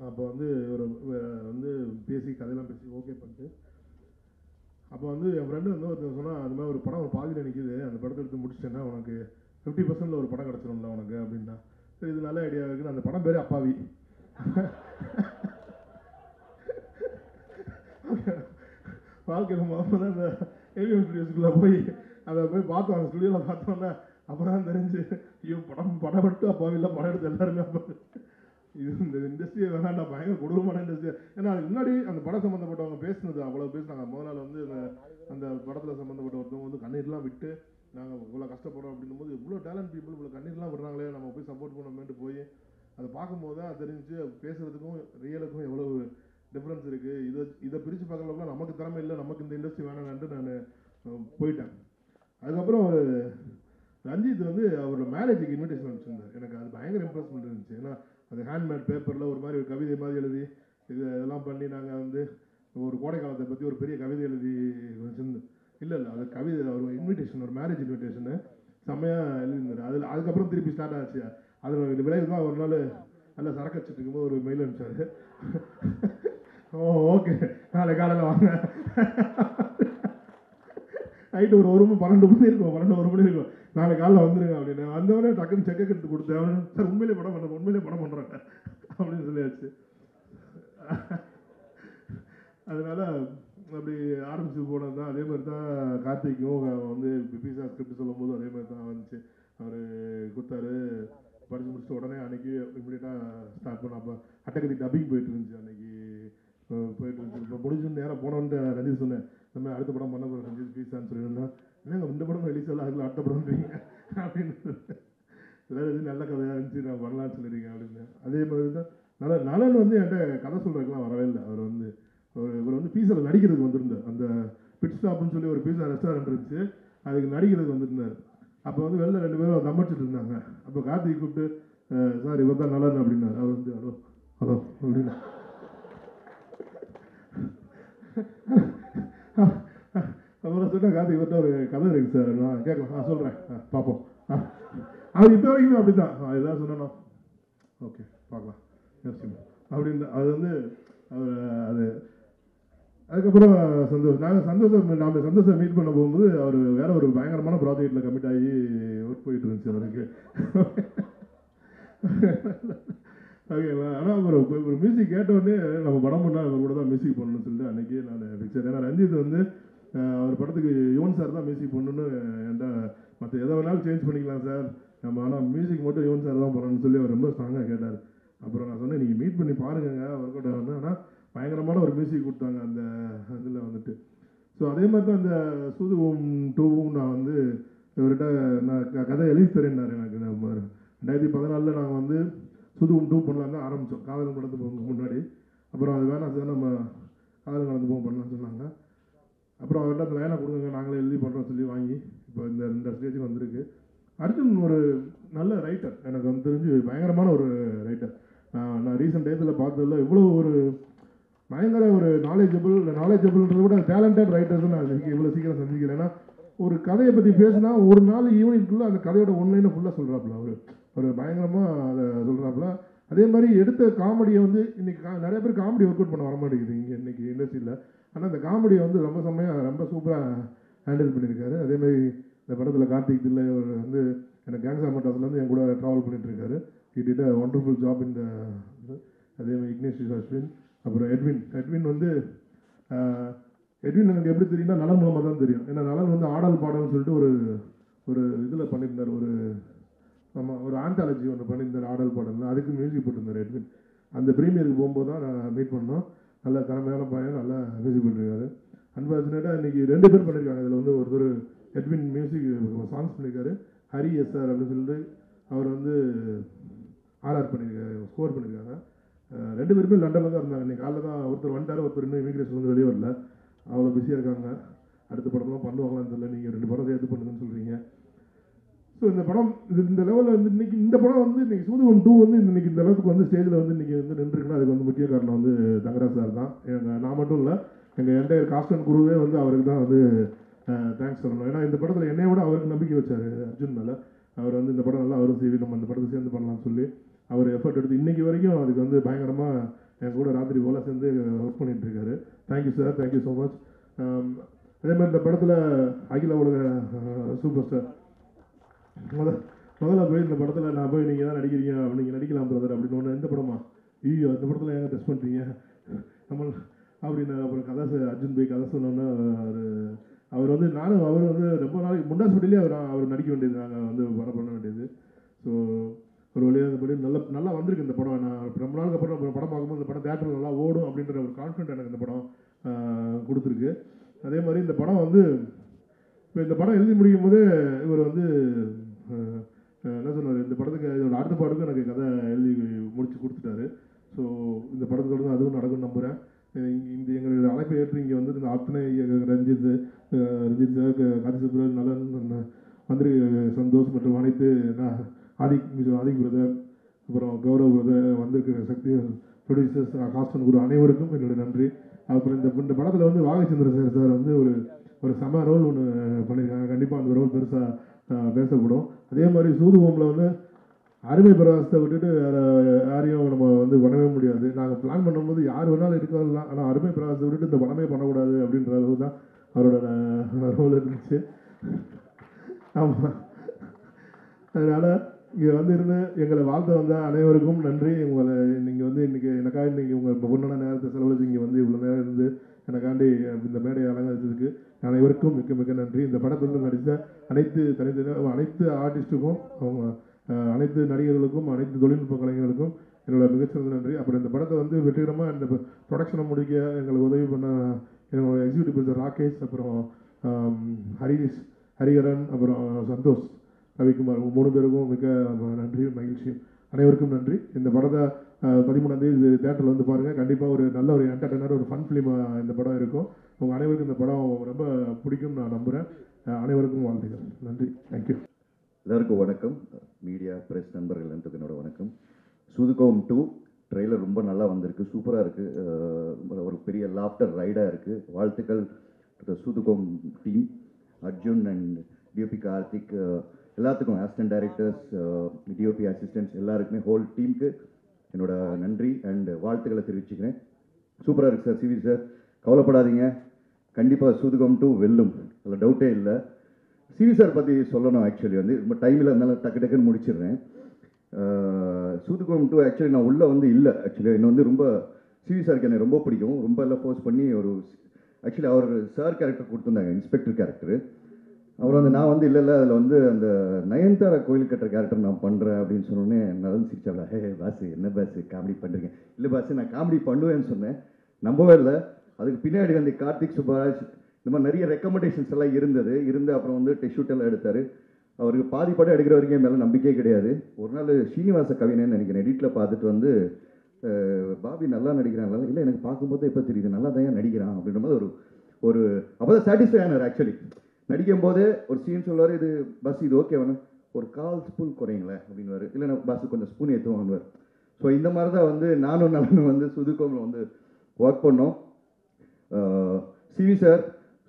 Speaker 8: அப்போ வந்து ஒரு வந்து பேசி கதையெல்லாம் பேசி ஓகே பண்ணிட்டு, அப்போ வந்து என் ஃப்ரெண்டு வந்து ஒருத்தர் சொன்னால், அந்த மாதிரி ஒரு படம் ஒரு பாதியில் நிற்கிது, அந்த படத்தை எடுத்து முடிச்சிட்டேன்னா உனக்கு 50% ஒரு படம் கிடச்சிடும்ல உனக்கு அப்படின்னா. சரி இது நல்ல ஐடியா இருக்குன்னு அந்த படம் பேர் அப்பாவி. வாழ்க்கையில் முதல்ல அந்த ஏவிஎம் ஸ்டுடியோஸ்குள்ளே போய் அதை போய் பார்த்தோம். அந்த ஸ்டுடியோவில் பார்த்தோன்னா அப்போ தான் தெரிஞ்சு ஐயோ படம் எடுத்து அப்பாவில்லை, படம் எடுத்து எல்லாருமே அப்போ இது இந்த இண்டஸ்ட்ரியை வேணாண்டா, பயங்கர கொடூரமான இண்டஸ்ட்ரி. ஏன்னா அதுக்கு முன்னாடி அந்த படம் சம்மந்தப்பட்டவங்க பேசினது அவ்வளோ பேசினாங்க. முதல் நாள் வந்து அந்த படத்தில் சம்மந்தப்பட்ட ஒருத்தவங்க வந்து கண்ணீர்லாம் விட்டு நாங்கள் இவ்வளோ கஷ்டப்படுறோம் அப்படின்னும் போது இவ்வளோ டேலண்ட் பீப்புள் இவ்வளோ கண்ணீர்லாம் விடுறாங்களே, நம்ம போய் சப்போர்ட் பண்ணணுமேட்டு போய் அதை பார்க்கும்போது தான் தெரிஞ்சு பேசுகிறதுக்கும் ரியலுக்கும் எவ்வளோ டிஃப்ரென்ஸ் இருக்குது. இதை பிரித்து பார்க்கறதுக்குலாம் நமக்கு திறமை இல்லை, நமக்கு இந்த இண்டஸ்ட்ரி வேணான்ட்டு நான் போயிட்டேன். அதுக்கப்புறம் ஒரு ரஞ்சித் வந்து அவரோட மேரேஜுக்கு இன்விடேஷன் அனுப்பிச்சிருந்தார். எனக்கு அது பயங்கர இம்ப்ரெஸ்மெண்ட் இருந்துச்சு. ஏன்னா அது ஹேண்ட்மேட் பேப்பரில் ஒரு மாதிரி ஒரு கவிதை மாதிரி எழுதி இதெல்லாம் பண்ணி நாங்கள் வந்து ஒரு கோடை காலத்தை பற்றி ஒரு பெரிய கவிதை எழுதி வச்சுருந்தோம். இல்லை அது கவிதை ஒரு இன்விடேஷன், ஒரு மேரேஜ் இன்விடேஷனு செம்மையாக எழுதியிருந்தார். அதுக்கப்புறம் திருப்பி ஸ்டார்ட் ஆச்சு. அதில் விளைவு தான் ஒரு நாள் நல்லா சரக்கு வச்சுட்டு இருக்கும்போது ஒரு மெயில் அனுப்பிச்சாரு. ஓகே காலையில் வாங்க, நைட்டு ஒரு 12 மணி இருக்கும், 1 மணி இருக்கும், நாளை காலையில் வந்துருங்க அப்படின்னு. வந்தவொடனே டக்குன்னு செக்கை எடுத்து கொடுத்தேன். சார் உண்மையிலே படம் பண்ணுறாங்க அப்படின்னு சொல்லியாச்சு. அதனால அப்படி ஆரம்பிச்சு போனது தான். அதே மாதிரி தான் கார்த்திக்கும் வந்து பிபிசா ஸ்கிரிப்ட் சொல்லும் போது அதே மாதிரி தான் வந்துச்சு. அவர் கொடுத்தாரு, படித்து முடிச்சுட்டு உடனே அன்றைக்கி இம்மிடியட்டாக ஸ்டார்ட் பண்ண. அப்போ அட்டகதி டப்பிங் போயிட்டு இருந்துச்சு, அன்றைக்கி போயிட்டு இருந்துச்சு. இப்போ முடிஞ்சு நேரம் போனோன்ட்டு ரஞ்சித் சொன்னேன், இந்த மாதிரி அடுத்த படம் பண்ண போகிற ரஞ்சித் பீஸான்னு சொல்லியிருந்தேன். இல்லைங்க இந்த படம் ரிலீஸ் ஆகல, அதில் அடுத்த படம்ன்றீங்க அப்படின்னு. ஏதாவது நல்ல கதையாக இருந்துச்சு நான் பண்ணலான்னு சொல்லியிருக்கேன் அப்படின்னு. அதே மாதிரி தான் நலன் வந்து என்கிட்ட கதை சொல்கிறதுக்கெலாம் வரவே இல்லை. அவர் வந்து இவர் வந்து பீஸாவில் நடிக்கிறதுக்கு வந்திருந்தார். அந்த பிட் ஸ்டாப்னு சொல்லி ஒரு பீஸா ரெஸ்டாரண்ட் இருந்துச்சு, அதுக்கு நடிக்கிறதுக்கு வந்திருந்தார். அப்போ வந்து வெளில 2 பேரும் தம்பிச்சுட்டு இருந்தாங்க. அப்போ கார்த்திக் கூப்பிட்டு சார் இவர் தான் நலன் அப்படின்னாரு. அவர் வந்து ஹலோ ஹலோ அப்படின்னா அப்புறம் சொன்னால் கார்த்திக் இவர்கிட்ட ஒரு கதை இருக்குது சார், நான் கேட்கலாம், சொல்கிறேன், பார்ப்போம். அவர் இப்போ வரைக்கும் அப்படி தான் எதாவது சொன்னோம், ஓகே பார்க்கலாம், யோசிச்சுங்க. அப்படின்னு அது வந்து அது அதுக்கப்புறம் சந்தோஷம் மீட் பண்ண போகும்போது அவர் வேற ஒரு பயங்கரமான ப்ராஜெக்டில் கமிட் ஆகி ஒர்க் போயிட்டு இருந்துச்சு அவருக்கு. ஓகேங்களா? ஆனால் ஒரு மியூசிக் கேட்டோடனே நம்ம படம் பண்ணால் அவர் கூட தான் மியூசிக் பண்ணணும்னு சொல்லிட்டு அன்றைக்கி நான் பிக்சர். ஏன்னா ரஞ்சித் வந்து அவர் படத்துக்கு யுவன் சார் தான் மியூசிக் பண்ணணுன்னு என்கிட்ட, மற்ற எதை வேணாலும் சேஞ்ச் பண்ணிக்கலாம் சார், நம்ம ஆனால் மியூசிக் மட்டும் யுவன் சார் தான் பண்ணணும்னு சொல்லி அவர் ரொம்ப ஸ்ட்ராங்காக கேட்டார். அப்புறம் நான் சொன்னேன், நீங்கள் மீட் பண்ணி பாருங்க ஒர்க் அவுட் ஆகணும். ஆனால் பயங்கரமான ஒரு மியூசிக் கொடுத்தாங்க அந்த இதில் வந்துட்டு. ஸோ அதே மாதிரி தான் இந்த சூதுவும் டூவும் நான் வந்து இவர்கிட்ட நான் கதை எழுதி தரேன்னாரு எனக்கு. நம்ம 2014 நாங்கள் வந்து சூதுவும் 2 பண்ணலாம் தான் ஆரம்பித்தோம், காதல் கடந்து போக முன்னாடி. அப்புறம் அது வேணாம் சார், நம்ம காதல் கடந்து போக பண்ணலாம்னு சொன்னாங்க. அப்புறம் அவர்கிட்ட அந்த லைனை கொடுங்க, நாங்களே எழுதி பண்ணுறோம் சொல்லி வாங்கி இப்போ இந்த ஸ்டேஜுக்கு வந்திருக்கு. அர்ஜுன் ஒரு நல்ல ரைட்டர், எனக்கு வந்து தெரிஞ்சு பயங்கரமான ஒரு ரைட்டர். நான் ரீசெண்ட் டேஸில் பார்த்ததில்ல இவ்வளோ ஒரு பயங்கர ஒரு நாலேஜபிள்ன்றத விட டேலண்டட் ரைட்டர்ஸ் நான் இவ்வளோ சீக்கிரம் சந்திக்கல. ஏன்னா ஒரு கதையை பற்றி பேசினா ஒரு நாள் ஈவினிங்குள்ளே அந்த கதையோட ஒன்லைனை ஃபுல்லாக சொல்கிறாப்புல, ஒரு பயங்கரமாக அதை சொல்கிறாப்புல. அதே மாதிரி எடுத்த காமெடியை வந்து இன்றைக்கி நிறைய பேர் காமெடி ஒர்க் அவுட் பண்ண வர மாட்டேங்குது இங்கே இன்றைக்கி இண்டஸ்ட்ரியில். ஆனால் அந்த காமெடியை வந்து ரொம்ப செம்மையாக ரொம்ப சூப்பராக ஹேண்டில் பண்ணியிருக்காரு. அதேமாதிரி இந்த படத்தில் கார்த்திக் தில்லை அவர் வந்து எனக்கு கேங்ஸா மட்டாஸ்லேருந்து என் கூட ட்ராவல் பண்ணிட்டுருக்காரு. He did a wonderful job இந்த. அதேமாதிரி இக்னேஷ் அஸ்வின், அப்புறம் எட்வின் வந்து எட்வின் எனக்கு எப்படி தெரியும்னா நலன் மூலமாக தான் தெரியும். ஏன்னா நலன் வந்து ஆடல் பாடல்னு சொல்லிட்டு ஒரு இதில் பண்ணியிருந்தார், ஒரு ஆந்தாலஜி ஒன்று பண்ணியிருந்தார் ஆடல் பாடல், அதுக்கு மியூசிக் போட்டிருந்தார் எட்வின். அந்த ப்ரீமியருக்கு போகும்போது தான் நான் மீட் பண்ணோம். நல்ல திறமையான பையன், நல்லா மியூசிக் பண்ணியிருக்காரு. அன்ஃபார்ச்சுனேட்டாக இன்றைக்கி 2 பேர் பண்ணியிருக்காங்க. இதில் வந்து ஒருத்தர் எட்வின் மியூசிக் சாங்ஸ் பண்ணியிருக்காரு, ஹரி எஸ்ஆர் அப்படின்னு சொல்லிட்டு அவர் வந்து ஆர்ஆர் பண்ணியிருக்காரு, ஸ்கோர் பண்ணியிருக்காங்க. 2 பேருமே லண்டனில் தான் இருந்தாங்க. இன்றைக்கி காலையில் தான் ஒருத்தர் வந்துட்டார், ஒருத்தர் இன்னும் இமிகிரேஷன் வந்து வெளியே வரல, அவ்வளோ பிஸியாக இருக்காங்க. அடுத்த படம்லாம் பண்ணுவாங்களான்னு தெரியல. நீங்கள் 2 படம் சேர்த்து பண்ணுங்கன்னு சொல்கிறீங்க. ஸோ இந்த படம் இந்த லெவலில் வந்து இன்றைக்கி இந்த படம் வந்து இன்றைக்கி சூதுவம் 2 வந்து இன்றைக்கி இந்த அளவுக்கு வந்து ஸ்டேஜில் வந்து இன்றைக்கி வந்து நின்றுருக்குன்னா அதுக்கு வந்து முக்கிய காரணம் வந்து தங்கராஜ் சார் தான். நான் மட்டும் இல்லை, எங்கள் என்டையர் காஸ்ட் அண்ட் குருவே வந்து அவருக்கு தான் வந்து தேங்க்ஸ் சொல்லணும். ஏன்னா இந்த படத்தில் என்னைய விட அவருக்கு நம்பிக்கை வச்சார் அர்ஜுன் மேலே. அவர் வந்து இந்த படம் நல்லா அவரும் செய்வி, நம்ம இந்த படத்தை சேர்ந்து பண்ணலாம்னு சொல்லி அவர் எஃபர்ட் எடுத்து இன்றைக்கி வரைக்கும் அதுக்கு வந்து பயங்கரமாக என் கூட ராத்திரி போல் சேர்ந்து ஒர்க் பண்ணிகிட்ருக்காரு. Thank you sir, thank you so much. அதே மாதிரி இந்த படத்தில் அகில உலக சூப்பர் ஸ்டார் முதல்ல போய் இந்த படத்தில் நான் போய் நீங்கள் தான் நடிக்கிறீங்க, நீங்கள் நடிக்கலாம் பிரதர் அப்படின்னு ஒன்று, இந்த படமா ஐயோ இந்த படத்தில் ஏங்க டெஸ்ட் பண்ணுறீங்க நம்ம அப்படின்னு. அப்புறம் கதை அர்ஜுன் போய் கதை சொன்னோன்னா அவர் வந்து அவர் வந்து ரொம்ப நாளைக்கு முன்னாடி அவர் நடிக்க வேண்டியது, நாங்கள் வந்து படம் பண்ண வேண்டியது. ஸோ ஒரு வழியாக இந்த படம் நல்லா வந்திருக்கு இந்த படம். நான் ரொம்ப நாளுக்கு அப்புறம் படம் பார்க்கும்போது இந்த படம் தேட்டரில் நல்லா ஓடும் அப்படின்ற ஒரு கான்ஃபிடென்ட் எனக்கு இந்த படம் கொடுத்துருக்கு. அதே மாதிரி இந்த படம் வந்து இப்போ இந்த படம் எழுதி முடிக்கும் போது இவர் வந்து என்ன சொன்னார், இந்த படத்துக்கு இதோட அடுத்த பாட்டுக்கும் எனக்கு கதை எழுதி முடிச்சு கொடுத்துட்டாரு. ஸோ இந்த படத்தோடு தான் அதுவும் நடக்கும்னு நம்புகிறேன். இந்த எங்களுடைய அழைப்பை ஏற்று இங்கே வந்து இந்த அத்தனை ரஞ்சித் சார், கார்த்தி சுப்ராஜ், நலன், மந்திரி சந்தோஷ் மற்றும் அனைத்து ஆதிக் பிரதர், அப்புறம் கௌரவ் பிரதர், வந்திருக்கிற சக்தி ப்ரொடியூசர்ஸ், காஸ்டன் குரு அனைவருக்கும் என்னுடைய நன்றி. அப்புறம் இந்த படத்தில் வந்து வாகைச்சந்திரன் சார் வந்து ஒரு செம ரோல் ஒன்று பண்ணியிருக்காங்க. கண்டிப்பாக அந்த ரோல் பெருசாக பேசப்படும். அதே மாதிரி சூதுவோமில் வந்து அருமை பிரகாசத்தை விட்டுட்டு வேறு யாரையும் நம்ம வந்து பண்ணவே முடியாது. நாங்கள் பிளான் பண்ணும்போது யார் வேணாலும் இருக்கலாம், ஆனால் அருமை பிரகாசத்தை விட்டுட்டு இந்த படமே பண்ணக்கூடாது அப்படின்ற அளவு தான் அவரோட ரோல் இருந்துச்சு. ஆமாம், அதனால் இங்கே வந்து இருந்து எங்களை வாழ்த்த வந்த அனைவருக்கும் நன்றி. உங்களை நீங்கள் வந்து இன்றைக்கி எனக்காக இன்றைக்கி உங்கள் பொண்ணான நேரத்தை செலவழித்து இங்கே வந்து இவ்வளோ நேரம் இருந்து எனக்காண்டி இந்த மேடையை அலங்கரித்ததுக்கு அனைவருக்கும் மிக்க மிக்க நன்றி. இந்த படத்தில் நடித்த அனைத்து ஆர்டிஸ்ட்டுக்கும், அவங்க அனைத்து நடிகர்களுக்கும், அனைத்து தொழில்நுட்ப கலைஞர்களுக்கும் என்னோட மிகச்சிறந்த நன்றி. அப்புறம் இந்த படத்தை வந்து வெற்றிகரமாக இந்த ப்ரொடக்ஷனை முடிக்க எங்களுக்கு உதவி பண்ண என்னோட எக்ஸிக்யூட்டிவ் ப்ரொடியூசர் ராகேஷ், அப்புறம் ஹரிஹரன், அப்புறம் சந்தோஷ், ரவிக்குமார், 3 பேருக்கும் மிக நன்றி, மகிழ்ச்சி. அனைவருக்கும் நன்றி. இந்த படத்தை 13ஆம் தேதி தேட்டரில் வந்து பாருங்கள். கண்டிப்பாக ஒரு நல்ல ஒரு என்டர்டெய்னர், ஒரு ஃபன் ஃபிலிமாக இந்த படம் இருக்கும். உங்கள் அனைவருக்கும் இந்த படம் ரொம்ப பிடிக்கும்னு நான் நம்புகிறேன். அனைவருக்கும் வாழ்த்துக்கள். நன்றி, தேங்க்யூ.
Speaker 9: எல்லாருக்கும் வணக்கம். மீடியா பிரஸ் நண்பர்கள் எல்லாத்துக்கும் என்னோட வணக்கம். சூதுகோம் 2 ட்ரெய்லர் ரொம்ப நல்லா வந்திருக்கு, சூப்பராக இருக்குது, ஒரு பெரிய லாஃப்டர் ரைடாக இருக்குது. வாழ்த்துக்கள் சூதுகோம் team, Arjun and DOP Karthik, எல்லாத்துக்கும் அசிஸ்டன்ட் டைரக்டர்ஸ், டிஓபி அசிஸ்டன்ட்ஸ் எல்லாருக்குமே, ஹோல் டீமுக்கு என்னோட நன்றி அண்ட் வாழ்த்துக்களை தெரிவிச்சுக்கிறேன். சூப்பராக இருக்குது சார். சிவி சார் கவலைப்படாதீங்க, கண்டிப்பாக சூதுகம் 2 வெல்லும், அதில் டவுட்டே இல்லை. சிவி சார் பற்றி சொல்லணும். ஆக்சுவலி வந்து ரொம்ப டைமில் இருந்தாலும் டக்கு டக்குன்னு முடிச்சிடுறேன். சூதுகம் 2 ஆக்சுவலி நான் உள்ளே வந்து இல்லை. ஆக்சுவலி என்னை வந்து ரொம்ப சிவி சாருக்கு என்னை ரொம்ப பிடிக்கும். ரொம்ப எல்லாம் ஃபோர்ஸ் பண்ணி ஒரு ஆக்சுவலி அவர் சார் கேரக்டர் கொடுத்துருந்தாங்க, இன்ஸ்பெக்டர் கேரக்டர். அவர் வந்து நான் வந்து இல்லை அதில் வந்து அந்த நயன்தாரா கோயில் கட்டுற கேரக்டர் நான் பண்ணுறேன் அப்படின்னு சொன்னோன்னே நல்லா சிரிச்சாப்ல. ஹே பாஸு, என்ன பாஸு காமெடி பண்ணுறீங்க? இல்லை பாஸு நான் காமெடி பண்ணுவேன்னு சொன்னேன். நம்பவே இல்லை. அதுக்கு பின்னாடி வந்து கார்த்திக் சுப்பராஜ் இந்த மாதிரி நிறைய ரெக்கமெண்டேஷன்ஸ் எல்லாம் இருந்து அப்புறம் வந்து டெஸ்ட் எல்லாம் எடுத்தார். அவருக்கு பாதி படம் எடுக்கிற வரைக்கும் என் மேலே நம்பிக்கையே கிடையாது. ஒரு நாள் ஸ்ரீனிவாச கவினேன்னு நினைக்கிறேன் எடிட்டில் பார்த்துட்டு வந்து பாபி நல்லா நடிக்கிறான், இல்லை எனக்கு பார்க்கும்போது எப்போ தெரியுது நல்லா தான் நடிக்கிறான் அப்படின்ற மாதிரி ஒரு அப்போ தான் சாட்டிஸ்ஃபை ஆனார். ஆக்சுவலி நடிக்கும் போது ஒரு சீன் சொல்லுவார், இது பஸ் இது ஓகே வேணும், ஒரு 1/4 ஸ்பூன் குறைங்களேன் அப்படின்வார், இல்லைன்னா பஸ் கொஞ்சம் ஸ்பூன் ஏற்றுவாங்குவார். ஸோ இந்த மாதிரி தான் வந்து நானும் நலனும் வந்து சூதுகோமில் வந்து ஒர்க் பண்ணோம். சிவி சார்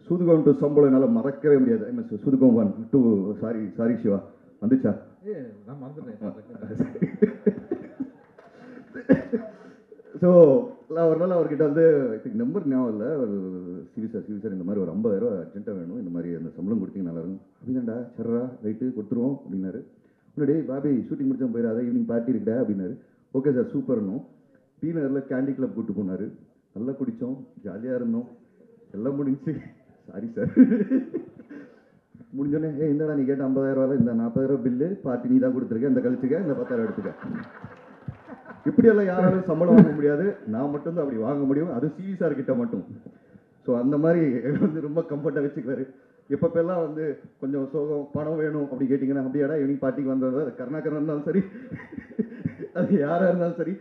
Speaker 9: சூதுகம் 2 சம்பளம் என்னால் மறக்கவே முடியாது. ஐ சூதுகம் 1 2 சாரி சிவா வந்துச்சா?
Speaker 10: நான் மறந்துட்டேன்.
Speaker 9: ஸோ நான் ஒரு நாள் அவர்கிட்ட வந்து நம்பர் ஞாபகம் இல்லை, ஒரு சிவி சார் இந்த மாதிரி ஒரு 50,000 அர்ஜென்ட்டாக வேணும், இந்த மாதிரி அந்த சம்பளம் கொடுத்தீங்க நல்லா இருக்கும் அப்படின்னாண்டா. சர்ரா ரைட்டு கொடுத்துருவோம் அப்படின்னாரு. முன்னாடி பாபி ஷூட்டிங் முடிச்சா போயிடாத, ஈவினிங் பார்ட்டி இருக்குடா அப்படின்னாரு. ஓகே சார் சூப்பர்னும். டீ நகரில் கேண்டி கிளப் கூப்பிட்டு போனார். நல்லா குடித்தோம், ஜாலியாக இருந்தோம், எல்லாம் முடிஞ்சு. சாரி சார் முடிஞ்சோடனே இந்தடா நீ கேட்ட 50,000 இந்த 40,000 பில்லு பார்ட்டி நீ தான் கொடுத்துருக்க, இந்த கழிச்சுக்க, இந்த 10,000 எடுத்துக்க. இப்படியெல்லாம் யாராலும் சம்பளம் வாங்க முடியாது, நான் மட்டும்தான் அப்படி வாங்க முடியும், அது சிவி சார் கிட்ட மட்டும். ஸோ அந்த மாதிரி வந்து ரொம்ப கம்ஃபர்ட்டாக வச்சுக்குவாரு. எப்பப்பெல்லாம் வந்து கொஞ்சம் சோகம் பணம் வேணும் அப்படி கேட்டிங்கன்னா, அப்படியாடா ஈவினிங் பார்ட்டிக்கு வந்தது, அது கருணாகரன் இருந்தாலும் சரி அது யாராக இருந்தாலும் சரி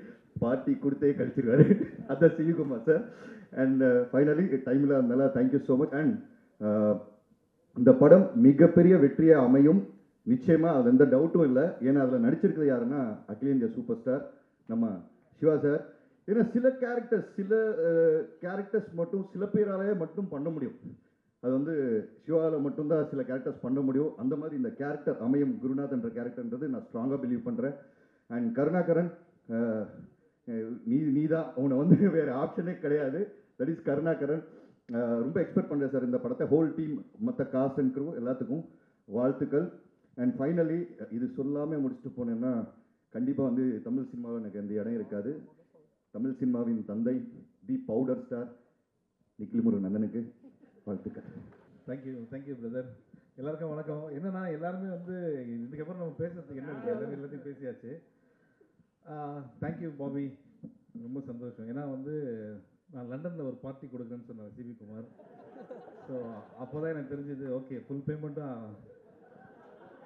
Speaker 9: பார்ட்டி கொடுத்தே கழிச்சிருவாரு. அதான் சிவிகுமார் சார். அண்ட் ஃபைனலி டைமில் அதனால தேங்க்யூ ஸோ மச். அண்ட் இந்த படம் மிகப்பெரிய வெற்றியாக அமையும் நிச்சயமாக, அது எந்த டவுட்டும் இல்லை. ஏன்னா அதில் நடிச்சிருக்கிறது யாருன்னா அகில இந்தியா சூப்பர் ஸ்டார் நம்ம சிவா சார். ஏன்னா சில கேரக்டர்ஸ் மட்டும் சில பேராலே மட்டும் பண்ண முடியும். அது வந்து சிவாவில் மட்டும்தான் சில கேரக்டர்ஸ் பண்ண முடியும். அந்த மாதிரி இந்த கேரக்டர் அமையும், குருநாத் என்ற கேரக்டர்ன்றது நான் ஸ்ட்ராங்காக பிலீவ் பண்ணுறேன். அண்ட் கருணாகரன் நீ தான், அவனை வந்து வேறு ஆப்ஷனே கிடையாது. That is Karunakaran. ரொம்ப எக்ஸ்பெக்ட் பண்ணுறேன் சார் இந்த படத்தை. ஹோல் டீம், மற்ற காஸ்ட் அண்ட் க்ரூ எல்லாத்துக்கும் வாழ்த்துக்கள். அண்ட் ஃபைனலி இது சொல்லாமல் முடிச்சுட்டு போனேன்னா கண்டிப்பாக வந்து தமிழ் சினிமாவில் எனக்கு எந்த இடம் இருக்காது. தமிழ் சினிமாவின் தந்தை தி பவுடர் ஸ்டார் நிக்கில் முருகன் அண்ணனுக்கு வாழ்த்துக்கள்.
Speaker 10: Thank you brother. எல்லாருக்கும் வணக்கம். என்னன்னா எல்லாருமே வந்து இதுக்கப்புறம் நம்ம பேசுறதுக்கு என்ன இருக்குது, எல்லாத்தையும் பேசியாச்சு. தேங்க்யூ பாபி, ரொம்ப சந்தோஷம். ஏன்னா வந்து நான் லண்டனில் ஒரு பார்ட்டி கொடுக்குறேன்னு சொன்னேன் சிவி குமார். ஸோ அப்போ தான் எனக்கு தெரிஞ்சது, ஓகே ஃபுல் பேமெண்ட்டும்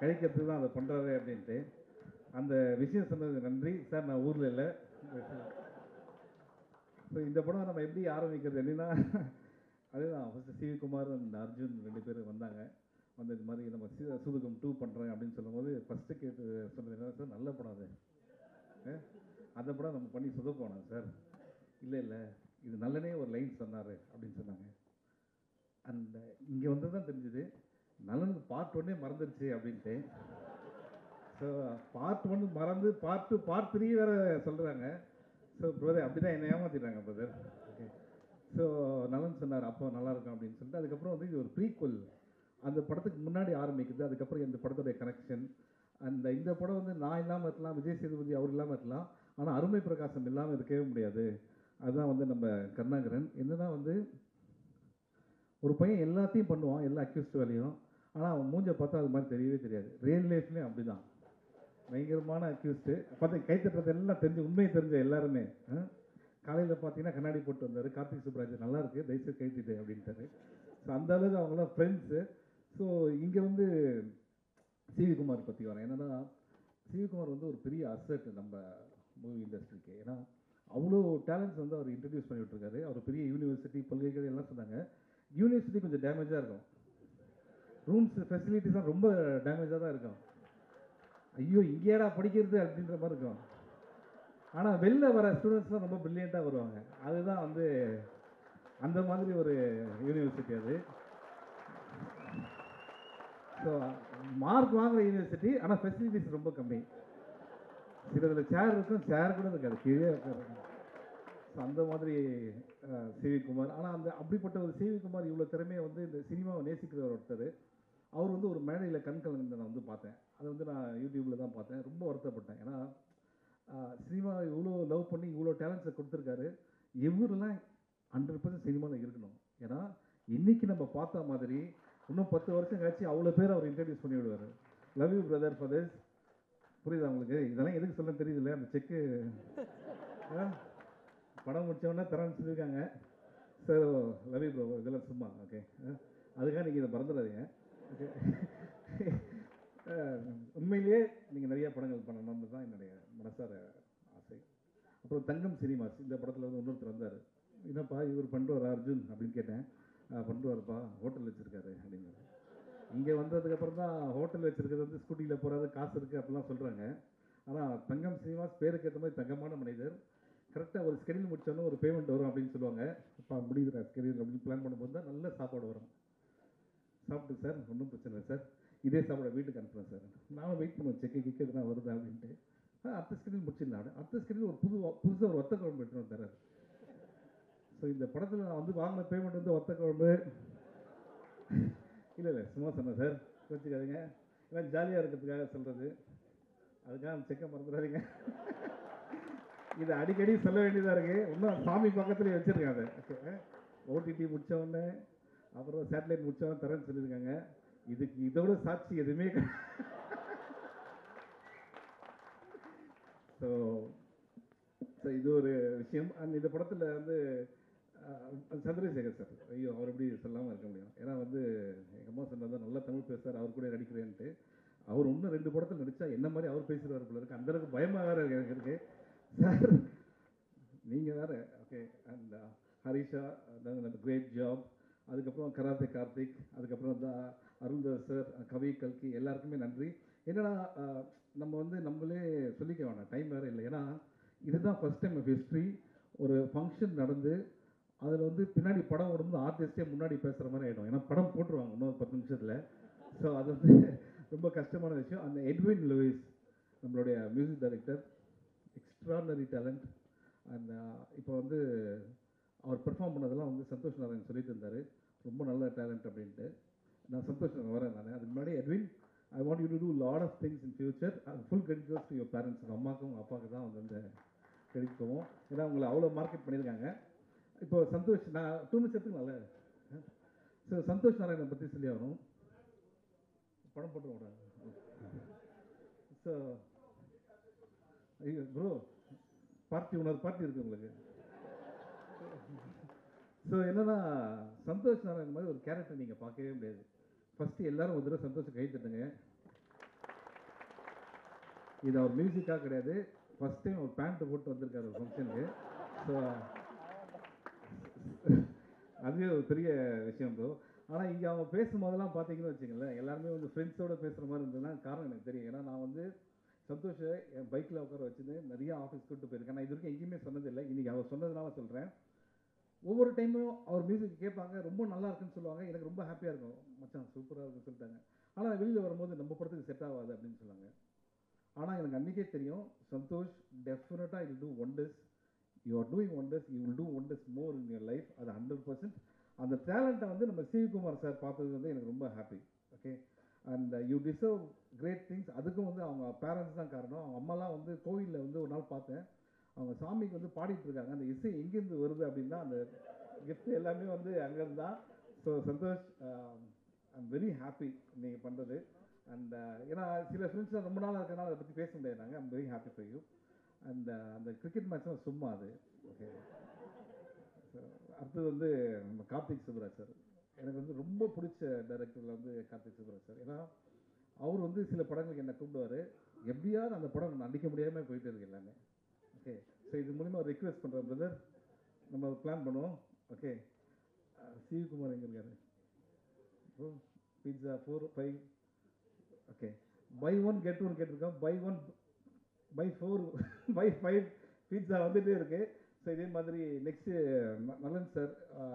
Speaker 10: கழிக்கிறதுக்கு தான் அதை பண்ணுறாரு அப்படின்ட்டு. அந்த விஷயம் சொன்னது நன்றி சார். நான் ஊரில் இல்லை. ஸோ இந்த படம் நம்ம எப்படி ஆரம்பிக்கிறது அப்படின்னா, அதுதான் ஃபஸ்ட்டு சிவி குமார் அண்ட் அர்ஜுன் 2 பேரும் வந்தாங்க. வந்து இது மாதிரி நம்ம சூதுகம் 2 பண்ணுறேன் அப்படின்னு சொல்லும்போது ஃபஸ்ட்டு கேட்டு சொன்னது என்ன சார், நல்ல படம் அது, அந்த படம் நம்ம பண்ணி சொதப்போனோம் சார். இல்லை இது நல்லனே ஒரு லைன் சொன்னார் அப்படின்னு சொன்னாங்க. அந்த இங்கே வந்து தான் தெரிஞ்சுது நல்லனுக்கு பார்ட் 1 மறந்துடுச்சு அப்படின்ட்டு. ஸோ பார்ட் 1 மறந்து பார்ட் 2 பார்ட் 3 வேறு சொல்கிறாங்க. ஸோ பிரதர் அப்படி தான் என்னை ஏமாற்றிடுறாங்க பிரதர். ஓகே. ஸோ நலன் சொன்னார் அப்போ நல்லாயிருக்கும் அப்படின்னு சொல்லிட்டு, அதுக்கப்புறம் வந்து இது ஒரு ப்ரீக்வல், அந்த படத்துக்கு முன்னாடி ஆரம்பிக்குது. அதுக்கப்புறம் இந்த படத்துடைய கனெக்ஷன். இந்த படம் வந்து நான் இல்லாமல் இருக்கலாம், விஜய் சேதுபதி அவர் இல்லாமல் இருக்கலாம், ஆனால் அருமை பிரகாசம் இல்லாமல் இருக்கவே முடியாது. அதுதான் வந்து நம்ம கருணாகரன். என்னன்னா வந்து ஒரு பையன் எல்லாத்தையும் பண்ணுவான், எல்லா அக்யூஸ்ட் வேலையும், ஆனால் அவன் மூஞ்சை பார்த்தா அது மாதிரி தெரியவே தெரியாது. ரியல் லைஃப்லேயும் அப்படி தான் பயங்கரமான அக்யூஸ்ட்டு. பார்த்து கைத்தட்டுறது எல்லாம் தெரிஞ்சு, உண்மையை தெரிஞ்ச எல்லாருமே. காலையில் பார்த்தீங்கன்னா கண்ணாடி போட்டு வந்தார் கார்த்திக் சுப்ராஜ், நல்லா இருக்குது தயவுசெய்து கைத்திட்டு அப்படின்ட்டாரு. ஸோ அந்த அளவுக்கு அவங்களாம் ஃப்ரெண்ட்ஸு. ஸோ இங்கே வந்து சிவி குமார் பற்றி வரேன். என்னென்னா சிவி குமார் வந்து ஒரு பெரிய அசெட் நம்ம மூவி இண்டஸ்ட்ரிக்கு. ஏன்னா அவ்வளோ டேலண்ட்ஸ் வந்து அவர் இன்ட்ரடியூஸ் பண்ணி விட்டுருக்காரு. அவர் பெரிய யூனிவர்சிட்டி பல்கலைக்கழகம் எல்லாம் சொன்னாங்க. யூனிவர்சிட்டி கொஞ்சம் டேமேஜாக இருக்கும், ரூம்ஸ் ஃபெசிலிட்டிஸ்லாம் ரொம்ப டேமேஜாக தான் இருக்கும். ஐயோ இங்கேடா படிக்கிறது அப்படின்ற மாதிரி இருக்கும். ஆனால் வெளில வர ஸ்டூடெண்ட்ஸ்லாம் ரொம்ப ப்ரில்லியண்ட்டாக வருவாங்க. அதுதான் வந்து அந்த மாதிரி ஒரு யூனிவர்சிட்டி அது. ஸோ மார்க் வாங்குகிற யூனிவர்சிட்டி, ஆனால் ஃபெசிலிட்டிஸ் ரொம்ப கம்மி. சிலதில் சேர் இருக்கும், சேர் கூட இருக்காது, கீழே இருக்காது. ஸோ அந்த மாதிரி சிவி குமார். ஆனால் அப்படிப்பட்ட ஒரு சிவி குமார் இவ்வளோ திறமையை வந்து இந்த சினிமாவை நேசிக்கிற ஒருத்தர். அவர் வந்து ஒரு மேடையில் கண் கலந்து நான் வந்து பார்த்தேன். அதை வந்து நான் யூடியூப்பில் தான் பார்த்தேன். ரொம்ப வருத்தப்பட்டேன். ஏன்னா சினிமாவை இவ்வளோ லவ் பண்ணி இவ்வளோ டேலண்ட்ஸை கொடுத்துருக்காரு. இவரெல்லாம் 100% சினிமாவில் இருக்கணும். ஏன்னா இன்றைக்கி நம்ம பார்த்த மாதிரி இன்னும் 10 வருஷம் கழிச்சு அவ்வளோ பேர் அவர் இன்ட்ரடியூஸ் பண்ணி விடுவார். Love you brother for this. புரியுதா உங்களுக்கு? இதெல்லாம் எதுக்கு சொல்ல தெரியுதுல்ல? அந்த செக்கு படம் முடித்தவொடனே தரேன்னு சொல்லியிருக்காங்க. சார் லவ் யூ ப்ரோ, இதெல்லாம் சும்மா. ஓகே, அதுக்காக நீங்கள் இதை மறந்துடாதீங்க. ஓகே, உண்மையிலேயே நீங்கள் நிறைய படங்கள் பண்ணணும்னு தான் என்னுடைய மனசார ஆசை. அப்புறம் தங்கம் சினிமாஸ் இந்த படத்தில் வந்து இன்னொருத்தர் வந்தார். என்னப்பா இவர் பண்ணுறாரு அர்ஜுன் அப்படின்னு கேட்டேன். பண்ணுவார்ப்பா, ஹோட்டல் வச்சுருக்காரு அப்படின்னாரு. இங்கே வந்ததுக்கப்புறம் தான் ஹோட்டல் வச்சுருக்கிறது வந்து ஸ்கூட்டியில் போகிறது, காசு இருக்குது அப்படிலாம் சொல்கிறாங்க. ஆனால் தங்கம் சினிமாஸ் பேருக்கு ஏற்ற மாதிரி தங்கமான மனிதர். கரெக்டாக ஒரு ஸ்கெடியூல் முடிச்சோன்னா ஒரு பேமெண்ட் வரும் அப்படின்னு சொல்லுவாங்க. இப்போ முடியுதுடா ஸ்கெடியூல் அப்படின்னு பிளான் பண்ணும்போது தான் நல்ல சாப்பாடு வரும். சாப்பிட்டு சார் ஒன்றும் பிரச்சனை இல்லை சார், இதே சாப்பாடை வீட்டுக்கு அனுப்புகிறேன் சார். நானும் வெயிட் பண்ணுவேன் செக்கு கிக்கு எதுனா வருதா அப்படின்ட்டு. அடுத்த ஸ்கெடியூல் முடிச்சிடலாம். அடுத்த ஸ்கெடியூல் ஒரு புதுசாக ஒரு வத்த குழம்பு எடுத்துகிட்டு வந்துறாரு. ஸோ இந்த படத்தில் நான் வந்து வாங்கின பேமெண்ட் வந்து வத்த குழம்பு இல்லை சும்மா சொன்னேன் சார், வச்சுக்காதீங்க. ஏன்னா ஜாலியாக இருக்கிறதுக்காக சொல்கிறது, அதுக்காக அந்த செக்கை மறந்துடாதீங்க. இதை அடிக்கடி சொல்ல வேண்டியதாக இருக்குது. இன்னும் சாமி பக்கத்துலேயே வச்சுருக்காங்க. ஓகே, ஓடிடி முடித்தவொடனே அப்புறம் சேட்டலைட் முடித்தவொடனே தரேன்னு சொல்லியிருக்காங்க. இதுக்கு இதோட சாட்சி எதுவுமே ஸோ இது ஒரு விஷயம். அண்ட் இந்த படத்தில் வந்து சந்திரசேகர் சார், ஐயோ அவர் எப்படி சொல்லாமல் இருக்க முடியும்? ஏன்னா வந்து எங்கள் அம்மா சொன்னது நல்லா தமிழ் பேசுகிறார், அவர் கூட நடிக்கிறேன்ட்டு. அவர் இன்னும் 2 படத்தில் நடித்தா என்ன மாதிரி அவர் பேசுகிறார் போல இருக்குது. அந்தளவுக்கு பயமாக வேறு எனக்கு இருக்குது சார். நீங்கள் வேறு. ஓகே, அண்ட் ஹரிஷா கிரேட் ஜாப். அதுக்கப்புறம் கராத்தே கார்த்திக், அதுக்கப்புறம் அருள்தாஸ் சார், கவி கல்கி, எல்லாருக்குமே நன்றி. என்னன்னா நம்ம வந்து நம்மளே சொல்லிக்க வேண்டாம், டைம் வேறு இல்லை. ஏன்னா இதுதான் ஃபஸ்ட் டைம் ஆஃப் ஹிஸ்ட்ரி. ஒரு ஃபங்க்ஷன் நடந்து அதில் வந்து பின்னாடி படம் ஓடும்போது ஆர்டிஸ்டே முன்னாடி பேசுகிற மாதிரி ஆகிடும். ஏன்னா படம் போட்டுருவாங்க இன்னொரு 10 நிமிஷத்தில். ஸோ அது வந்து ரொம்ப கஷ்டமான விஷயம். அந்த எட்வின் லூயிஸ் நம்மளுடைய music director, extraordinary talent. And இப்போ வந்து அவர் பெர்ஃபார்ம் பண்ணதெல்லாம் வந்து சந்தோஷ் நாராயண் சொல்லிட்டு இருந்தார், ரொம்ப நல்ல டேலண்ட் அப்படின்ட்டு. நான் சந்தோஷ் வரேன். நான் அதுக்கு முன்னாடி Edwin, I want you to do lot of things in future. Full credit goes to your parents. உங்கள் அம்மாவுக்கும் உங்கள் அப்பாவுக்கு தான் வந்து அந்த கிரெடிட் போவோம். ஏன்னா உங்களை அவ்வளோ மார்க்கெட் பண்ணியிருக்காங்க. இப்போ சந்தோஷ், நான் 2 நிமிஷத்துக்கு நல்ல ஸோ சந்தோஷ் நாராயணனை பற்றி சொல்லி ஆகணும். படம் போட்டு விட. ஸோ ஐயோ ப்ரோ, பார்ட்டி இன்னொரு பார்ட்டி இருக்குது உங்களுக்கு. ஸோ என்னன்னா சந்தோஷ் நாராயணன் மாதிரி ஒரு கேரக்டர் நீங்கள் பார்க்கவே முடியாது. ஃபஸ்ட்டு எல்லாரும் ஒரு தடவை சந்தோஷம் கை தட்டுங்க. இது அவர் மியூசிக்காக கிடையாது, ஃபஸ்ட் டைம் ஒரு பேண்ட்டு போட்டு வந்திருக்காரு ஒரு ஃபங்க்ஷனுக்கு. ஸோ அதுவே ஒரு பெரிய விஷயம் ப்ரோ. ஆனால் இங்கே அவங்க பேசும்போதெல்லாம் பார்த்தீங்கன்னு வச்சுங்களேன், எல்லாருமே வந்து ஃப்ரெண்ட்ஸோடு பேசுகிற மாதிரி இருந்ததுன்னா காரணம் எனக்கு தெரியும். ஏன்னா நான் வந்து சந்தோஷை என் பைக்கில் உட்கார வச்சுட்டு நிறைய ஆஃபீஸ் கூப்பிட்டு போயிருக்கேன். நான் இது வரைக்கும் எங்கேயுமே சொன்னதில்லை, இன்றைக்கி அவர் சொன்னதுனால சொல்கிறேன். ஒவ்வொரு டைமும் அவர் மியூசிக் கேட்பாங்க, ரொம்ப நல்லா இருக்குன்னு சொல்லுவாங்க. எனக்கு ரொம்ப ஹாப்பியாக இருக்கும், மச்சான் சூப்பராக இருக்குன்னு சொல்லிட்டாங்க. ஆனால் வெளியில் வரும்போது நம்ம படத்துக்கு செட் ஆகாது அப்படின்னு சொன்னாங்க. ஆனால் எனக்கு அன்றைக்கே தெரியும், சந்தோஷ் டெஃபினட்டாக will do wonders. You are doing wonders, you will do wonders more in your life. அது 100%. அந்த டேலண்ட்டை வந்து நம்ம சிவி குமார் சார் பார்த்தது வந்து எனக்கு ரொம்ப happy. Okay, and you deserve great things. அதுக்கும் வந்து அவங்க பேரண்ட்ஸ் தான் காரணம். அவங்க அம்மாலாம் வந்து கோவிலில் வந்து ஒரு நாள் பார்த்தேன், அவங்க சாமிக்கு வந்து பாடிட்டு இருக்காங்க. அந்த இசை எங்கேருந்து வருது அப்படின்னா அந்த கிஃப்ட் எல்லாமே வந்து அங்கேருந்து தான். So Santhosh, I'm very happy நீங்கள் பண்ணுறது. அண்ட் ஏன்னா சில ஃப்ரெண்ட்ஸ்லாம் ரொம்ப நாளாக இருக்கிறனால அதை பற்றி பேச முடியாது. நாங்கள் I'm very happy for you. And அந்த கிரிக்கெட் மேட்ச்லாம் சும்மா அது. ஓகே, ஸோ அடுத்தது வந்து நம்ம கார்த்திக் சுப்ராஜ் சார். எனக்கு வந்து ரொம்ப பிடிச்ச டைரக்டரில் வந்து கார்த்திக் சுப்ராஜ் சார். ஏன்னா அவர் வந்து சில படங்களுக்கு என்னை கூப்பிடுவார், எப்படியாவது அந்த படம் நடிக்க முடியாமல் போயிட்டு இருக்கு எல்லாமே. ஓகே, ஸோ இது மூலிமா ஒரு ரிக்வெஸ்ட் பண்ணுறேன் பிரதர், நம்ம பிளான் பண்ணுவோம். ஓகே, சிவகுமார் எங்கே இருக்காரு? பீட்சா 4, 5. ஓகே, பை 1 கெட் 1 கேட்டிருக்கோம். பை 1 பை 4 பை 5 பீட்சா வந்துகிட்டே இருக்குது. ஸோ இதே மாதிரி நெக்ஸ்ட்டு நலன் சார்,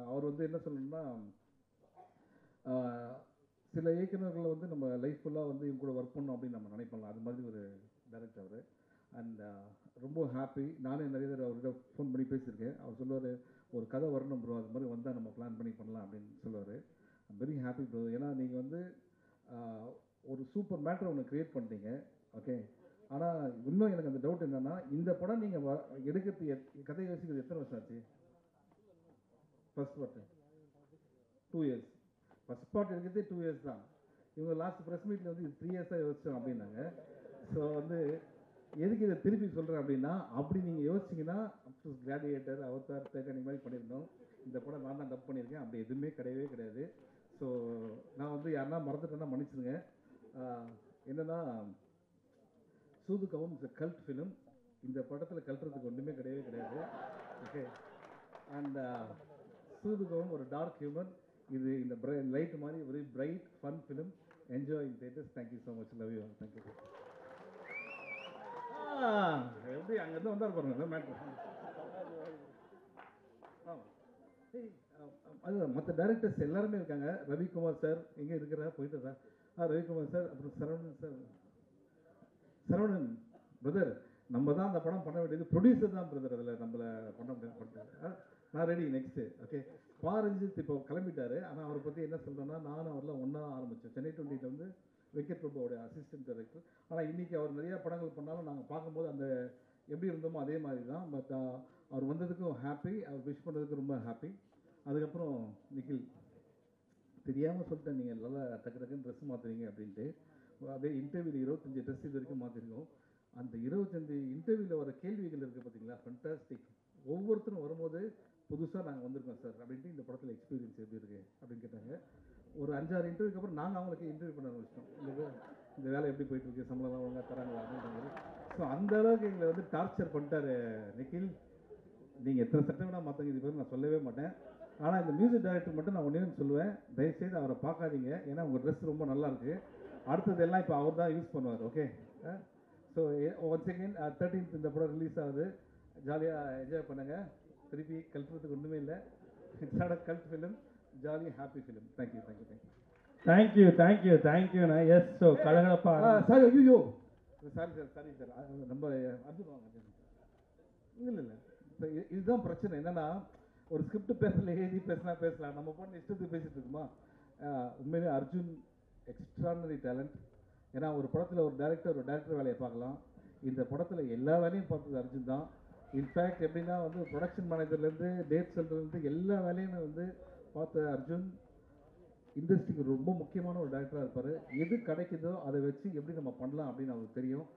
Speaker 10: அவர் வந்து என்ன சொல்லணும்னா, சில இயக்குநர்களை வந்து நம்ம லைஃப் ஃபுல்லாக வந்து இவங்க கூட ஒர்க் பண்ணோம் அப்படின்னு நம்ம நினைப்போம்ல, அது மாதிரி ஒரு டைரக்டர் அவர். அண்ட் ரொம்ப ஹாப்பி. நானே நிறைய தடவை அவர்கிட்ட ஃபோன் பண்ணி பேசியிருக்கேன். அவர் சொல்லுவார், ஒரு கதை வரணும் ப்ரோ, அது மாதிரி வந்தால் நம்ம பிளான் பண்ணி பண்ணலாம் அப்படின்னு சொல்லுவார். I'm very happy bro. ஏன்னா நீங்கள் வந்து ஒரு சூப்பர் மேட்டர் ஒன்று க்ரியேட் பண்ணிட்டீங்க. ஓகே, ஆனால் இன்னும் எனக்கு அந்த டவுட் என்னென்னா, இந்த படம் நீங்கள் எடுக்கிறது கதை யோசிக்கிறது எத்தனை வருஷம் ஆச்சு? First part 2 years. First part எடுக்கிறதே 2 இயர்ஸ் தான். இவங்க லாஸ்ட் ப்ரெஸ் மீட்டில் வந்து 3 இயர்ஸாக யோசிச்சோம் அப்படின்னாங்க. ஸோ வந்து எதுக்கு இதை திருப்பி சொல்கிறேன் அப்படின்னா, அப்படி நீங்கள் யோசிச்சிங்கன்னா அப்கோர்ஸ் கிளாடியேட்டர், அவதார், டைட்டானிக் மாதிரி பண்ணியிருந்தோம். இந்த படம் நான் தான் டப் பண்ணியிருக்கேன். அப்படி எதுவுமே கிடையவே கிடையாது. ஸோ நான் வந்து யாருன்னா மறந்துட்டேன்னா மன்னிச்சிடுங்க. என்னென்னா, சூதுகவும் இஸ் கல்ட் ஃபிலிம். இந்த படத்தில் கல்ட்டுறதுக்கு ஒன்றுமே கிடையவே கிடையாது. ஓகே, அண்ட் சூதுகவும் ஒரு டார்க் ஹியூமர். இது இந்த லைட் மாதிரி ஒரு bright fun film. Enjoy in theatres. Thank you so much. Love you. Thank you. எப்படி அங்கேருந்து வந்தார் பாருங்க மேட்ரு. அது மற்ற டைரக்டர்ஸ் எல்லாருமே இருக்காங்க. ரவிக்குமார் சார் எங்கே இருக்கிறா? போயிட்டு சார். ரவிக்குமார் சார், அப்புறம் சரவணன் சார். சரவணன் பிரதர், நம்ம தான் அந்த படம் பண்ண வேண்டியது. ப்ரொடியூசர் தான் பிரதர், அதில் நம்மளை பண்ண முடியாது. நான் ரெடி நெக்ஸ்ட்டு. ஓகே, பாரஞ்சித் இப்போ கிளம்பிட்டாரு. ஆனால் அவரை பற்றி என்ன சொல்கிறேன்னா, நானும் அவரில் ஒன்றா ஆரம்பித்தோம். சென்னை 20 வந்து வெங்கட் பிரபுவோட அசிஸ்டன்ட் டைரக்டர். ஆனால் இன்றைக்கி அவர் நிறையா படங்கள் பண்ணாலும் நாங்கள் பார்க்கும்போது அந்த எப்படி இருந்தோமோ அதே மாதிரி தான். பட் அவர் வந்ததுக்கும் ஹாப்பி, அவர் விஷ் பண்ணதுக்கு ரொம்ப ஹாப்பி. அதுக்கப்புறம் நிখিল, தெரியாமல் சொல்லிட்டேன், நீங்கள் நல்லா டக்கு டக்குன்னு ட்ரெஸ் மாற்றுவீங்க அப்படின்ட்டு. அதே இன்டர்வியூவில் 25 ட்ரெஸ் இது வரைக்கும் மாற்றிருக்கோம். அந்த 25 இன்டர்வியூவில் வர கேள்விகள் இருக்குது பார்த்தீங்களா, ஃபண்டாஸ்டிக். ஒவ்வொருத்தரும் வரும்போது புதுசாக நாங்கள் வந்திருக்கோம் சார் அப்படின்ட்டு, இந்த படத்தில் எக்ஸ்பீரியன்ஸ் எப்படி இருக்குது அப்படின்னு கேட்டாங்க. ஒரு 5-6 இன்டர்வியூக்கு அப்புறம் நாங்கள் அவங்களுக்கு இன்டர்வியூ பண்ண ஆரம்பிச்சிட்டோம். இல்லை இந்த வேலை எப்படி போயிட்டுருக்கு, சம்பளம்லாம் ஒழுங்காக தராங்களா அப்படின்றது. ஸோ அந்த அளவுக்கு எங்களை வந்து டார்ச்சர் பண்ணிட்டாரு நிখিল. நீங்கள் எத்தனை சட்டம் வேணால் மாற்றங்க, இது பேர் நான் சொல்லவே மாட்டேன். ஆனால் இந்த மியூசிக் டைரக்டர் மட்டும் நான் ஒன்றே சொல்லுவேன், தயவுசெய்து அவரை பார்க்காதீங்க. ஏன்னா உங்கள் ட்ரெஸ் ரொம்ப நல்லாயிருக்கு. அடுத்தது எல்லாம் இப்போ அவர் தான் யூஸ் பண்ணுவார். Okay, so once again 13th இந்த படம் ரிலீஸ் ஆகுது. ஜாலியாக என்ஜாய் பண்ணுங்கள். திருப்பி கல்ட்டுறதுக்கு ஒன்றுமே இல்லை. It's not a cult film, jolly happy film. Thank you thank you thank you
Speaker 3: thank you thank you தேங்க்யூண்ணா. எஸ், ஸோ கலகலப்பா.
Speaker 10: சாரி, ஐயோ சாரி சார், சாரி சார். நம்ம அர்ஜுன் வாங்க. இல்லை இல்லை சார், இதுதான் பிரச்சனை. என்னென்னா, ஒரு ஸ்கிரிப்ட் பேசல, எழுதி பேசலாம். நம்ம போட்டு இஷ்டத்துக்கு பேசிகிட்டு இருக்குமா. உண்மையிலே அர்ஜுன் எக்ஸ்ட்ரானரி டேலண்ட். ஏன்னா ஒரு படத்தில் ஒரு டேரக்டர் வேலையை பார்க்கலாம். இந்த படத்தில் எல்லா வேலையும் பார்த்தது அர்ஜுன் தான். இன்ஃபேக்ட் எப்படின்னா வந்து ப்ரொடக்ஷன் மேனேஜர்லேருந்து டேட் செல்லேருந்து எல்லா வேலையுமே வந்து பார்த்த அர்ஜுன் இண்டஸ்ட்ரிக்கு ரொம்ப முக்கியமான ஒரு டேரக்டராக இருப்பார். எது கிடைக்குதோ அதை வச்சு எப்படி நம்ம பண்ணலாம் அப்படின்னு அவருக்கு தெரியும்.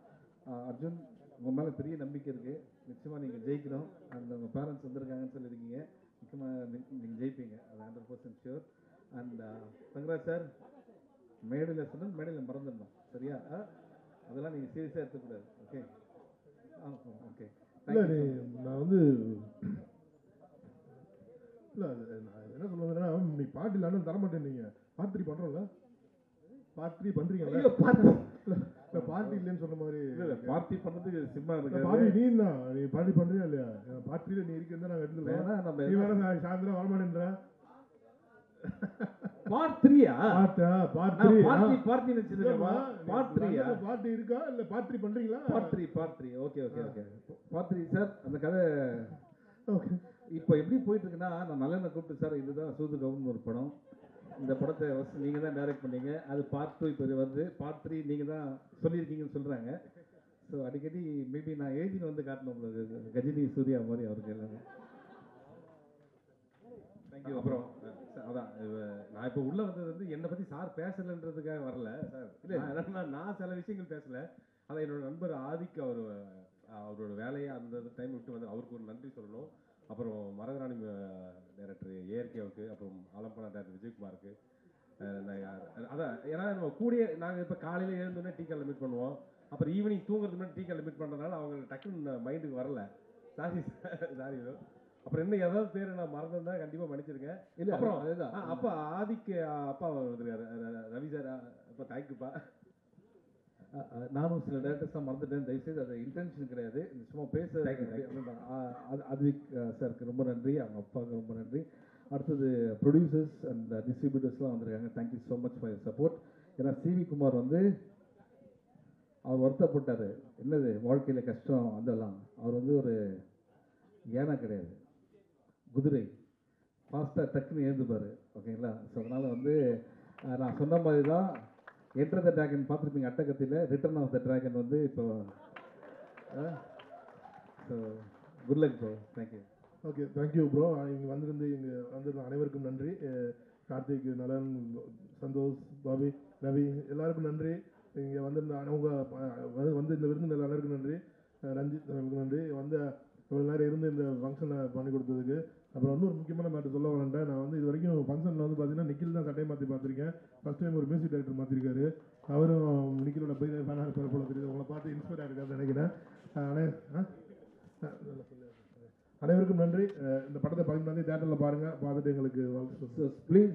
Speaker 10: அர்ஜுன், உங்கள் மேலே பெரிய நம்பிக்கை இருக்குது. நிச்சயமாக நீங்கள் ஜெயிக்கணும். அந்த உங்கள் பேரண்ட்ஸ் வந்திருக்காங்கன்னு சொல்லியிருக்கீங்க. நிச்சயமாக நீங்கள் ஜெயிப்பீங்க, அது 100% ஷியோர். அண்ட் தங்கராஜ் சார், மேடையில் சொன்னால் மேடையில் மறந்துடணும், சரியா? அதெல்லாம் நீங்கள் சீரியஸாக எடுத்துக்கூடாது. Okay okay.
Speaker 8: இல்லை, நான் வந்து இல்லை, நான் என்ன சொல்லுவேன்னா, நீ பாட்டு இல்லாமல் தரமாட்டேன்னீங்க. Part 3 பண்ணுறோம்ல, part 3 பண்ணுறீங்கல்ல. இல்லை, பார்ட்டி இல்லைன்னு சொன்ன மாதிரி.
Speaker 10: இல்லை, பார்ட்டி பண்ணுறதுக்கு சிம்மா இருக்கு.
Speaker 8: பார்ட்டி நீ தான், நீ பார்ட்டி பண்ணுறியா இல்லையா? பார்ட் 3 நீ இருக்கிறதா நாங்கள் எடுத்துருக்கோம். நீ வேற நான் சாயந்தரம் வரமாட்டேன்ற.
Speaker 10: பார்ட் 3யா?
Speaker 8: பார்ட் 3
Speaker 10: பார்ட்டி நினைச்சிருக்கேன். பார்ட் 3யா?
Speaker 8: பார்ட்டி இருக்கா இல்லை பார்ட் 3 பண்ணுறீங்களா?
Speaker 10: Part 3 okay okay okay. Part 3 sir. அந்த கதை
Speaker 8: ஓகே.
Speaker 10: இப்போ எப்படி போயிட்டு இருக்குன்னா, நான் நல்லெண்ணெய் கூப்பிட்டு சார், இதுதான் சூதுகவுன்னு ஒரு படம். இந்த படத்தை ஃபஸ்ட் நீங்கள் தான் டைரக்ட் பண்ணீங்க. அது பார்ட் 2 இப்போ வருது. பார்ட் 3 நீங்கள் தான் சொல்லியிருக்கீங்கன்னு சொல்கிறாங்க. ஸோ அடிக்கடி மேபி நான் எழுதின்னு வந்து காட்டணும் உங்களுக்கு, கஜினி சூர்யா மாதிரி அவருக்கு எல்லாமே. தேங்க்யூ. அப்புறம் அதான் நான் இப்போ உள்ளே வந்தது வந்து என்னை பற்றி சார் பேசலைன்றதுக்காக வரல சார். இல்லை, நான் சில விஷயங்கள் பேசலை. அதான் என்னோட நண்பர் ஆதிக்கு அவரோட வேலையை அந்த டைம் விட்டு வந்து அவருக்கு ஒரு நன்றி சொல்லணும். அப்புறம் மரகராணி டைரக்டர் ஏஆர்கேவுக்கு, அப்புறம் ஆலம்பனா டைரக்டர் விஜயகுமாருக்கு. அதான் ஏன்னா நம்ம கூடிய நாங்கள் இப்போ காலையில் எழுந்தோடனே டீ காலில் மீட் பண்ணுவோம். அப்புறம் ஈவினிங் தூங்குறது முன்னாடி டீ காலில் மீட் பண்ணுறதுனால அவங்க டக்குன்னு மைண்டுக்கு வரல. Sorry sorry. அப்புறம் என்ன ஏதாவது பேர் நான் மறந்துருந்தா கண்டிப்பாக மன்னிச்சிருக்கேன். இல்லை, அப்புறம் அதுதான் அப்பா ஆதிக்கு அப்பா வந்துருக்காரு, ரவி சார். அப்போ தேங்க்யூப்பா. நானும் சில டேரக்டர்ஸ்லாம் மறந்துட்டேன். தயவுசெய்து அது இன்டென்ஷன் கிடையாது, சும்மா பேச. அதுவிக் சாருக்கு ரொம்ப நன்றி, அவங்க அப்பாவுக்கு ரொம்ப நன்றி. அடுத்தது ப்ரொடியூசர்ஸ் அண்ட் டிஸ்ட்ரிபியூட்டர்ஸ்லாம் வந்திருக்காங்க. Thank you so much for your support. ஏன்னா சிவி குமார் வந்து அவர் வருத்தப்பட்டார், என்னது வாழ்க்கையில் கஷ்டம் அதெல்லாம். அவர் வந்து ஒரு ஏனா கிடையாது, குதிரை, ஃபாஸ்ட்டாக டக்குன்னு எழுந்துப்பார். ஓகேங்களா? ஸோ அதனால் வந்து நான் சொன்ன மாதிரி தான் என்டர் த ட்ராகன் பார்த்துருப்பீங்க அட்டகத்தில், ரிட்டர்ன் ஆஃப் த ட்ராகன் வந்து இப்போ. So good luck bro, thank you.
Speaker 8: Okay, thank you bro. இங்கே வந்திருந்து அனைவருக்கும் நன்றி. கார்த்திக், நலன், சந்தோஷ், பாபி, ரவி எல்லாருக்கும் நன்றி. இங்கே வந்திருந்த அவங்க வந்து இந்த விருந்தினர் எல்லாருக்கும் நன்றி. ரஞ்சித் நன்றி. வந்து இவ்வளோ நேரம் இருந்து இந்த ஃபங்க்ஷனை பண்ணி கொடுத்ததுக்கு. அப்புறம் வந்து ஒரு முக்கியமான மேட்டர் சொல்ல வரேன்ட்டேன். நான் வந்து இது வரைக்கும் ஃபங்க்ஷனில் வந்து பார்த்தீங்கன்னா நிக்கில் தான் சட்டையை மாற்றி பார்த்துருக்கேன். ஃபஸ்ட் டைம் ஒரு மியூசிக் டைரக்டர் மாற்றிருக்காரு. அவரும் நிக்கிலோட பெரிய ஃபேனாக இருப்பார் போல தெரியுது. உங்களை பார்த்து இன்ஸ்பயர் ஆகிருக்காருன்னு நினைக்கிறேன். அனைவருக்கும் நன்றி. இந்த படத்தை 15 தேட்டரில் பாருங்கள், பார்த்துட்டு எங்களுக்கு
Speaker 10: ப்ளீஸ்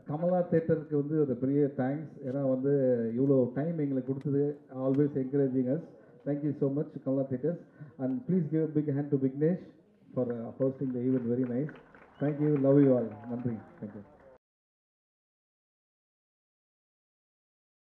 Speaker 10: கமலா தேட்டருக்கு வந்து ஒரு பெரிய தேங்க்ஸ். ஏன்னா வந்து இவ்வளோ டைம் எங்களுக்கு கொடுத்தது, always encouraging us. Thank you so much Kamala theatres. And please give big hand to Vignesh for hosting the event. Very nice. Thank you, love you all. நன்றி.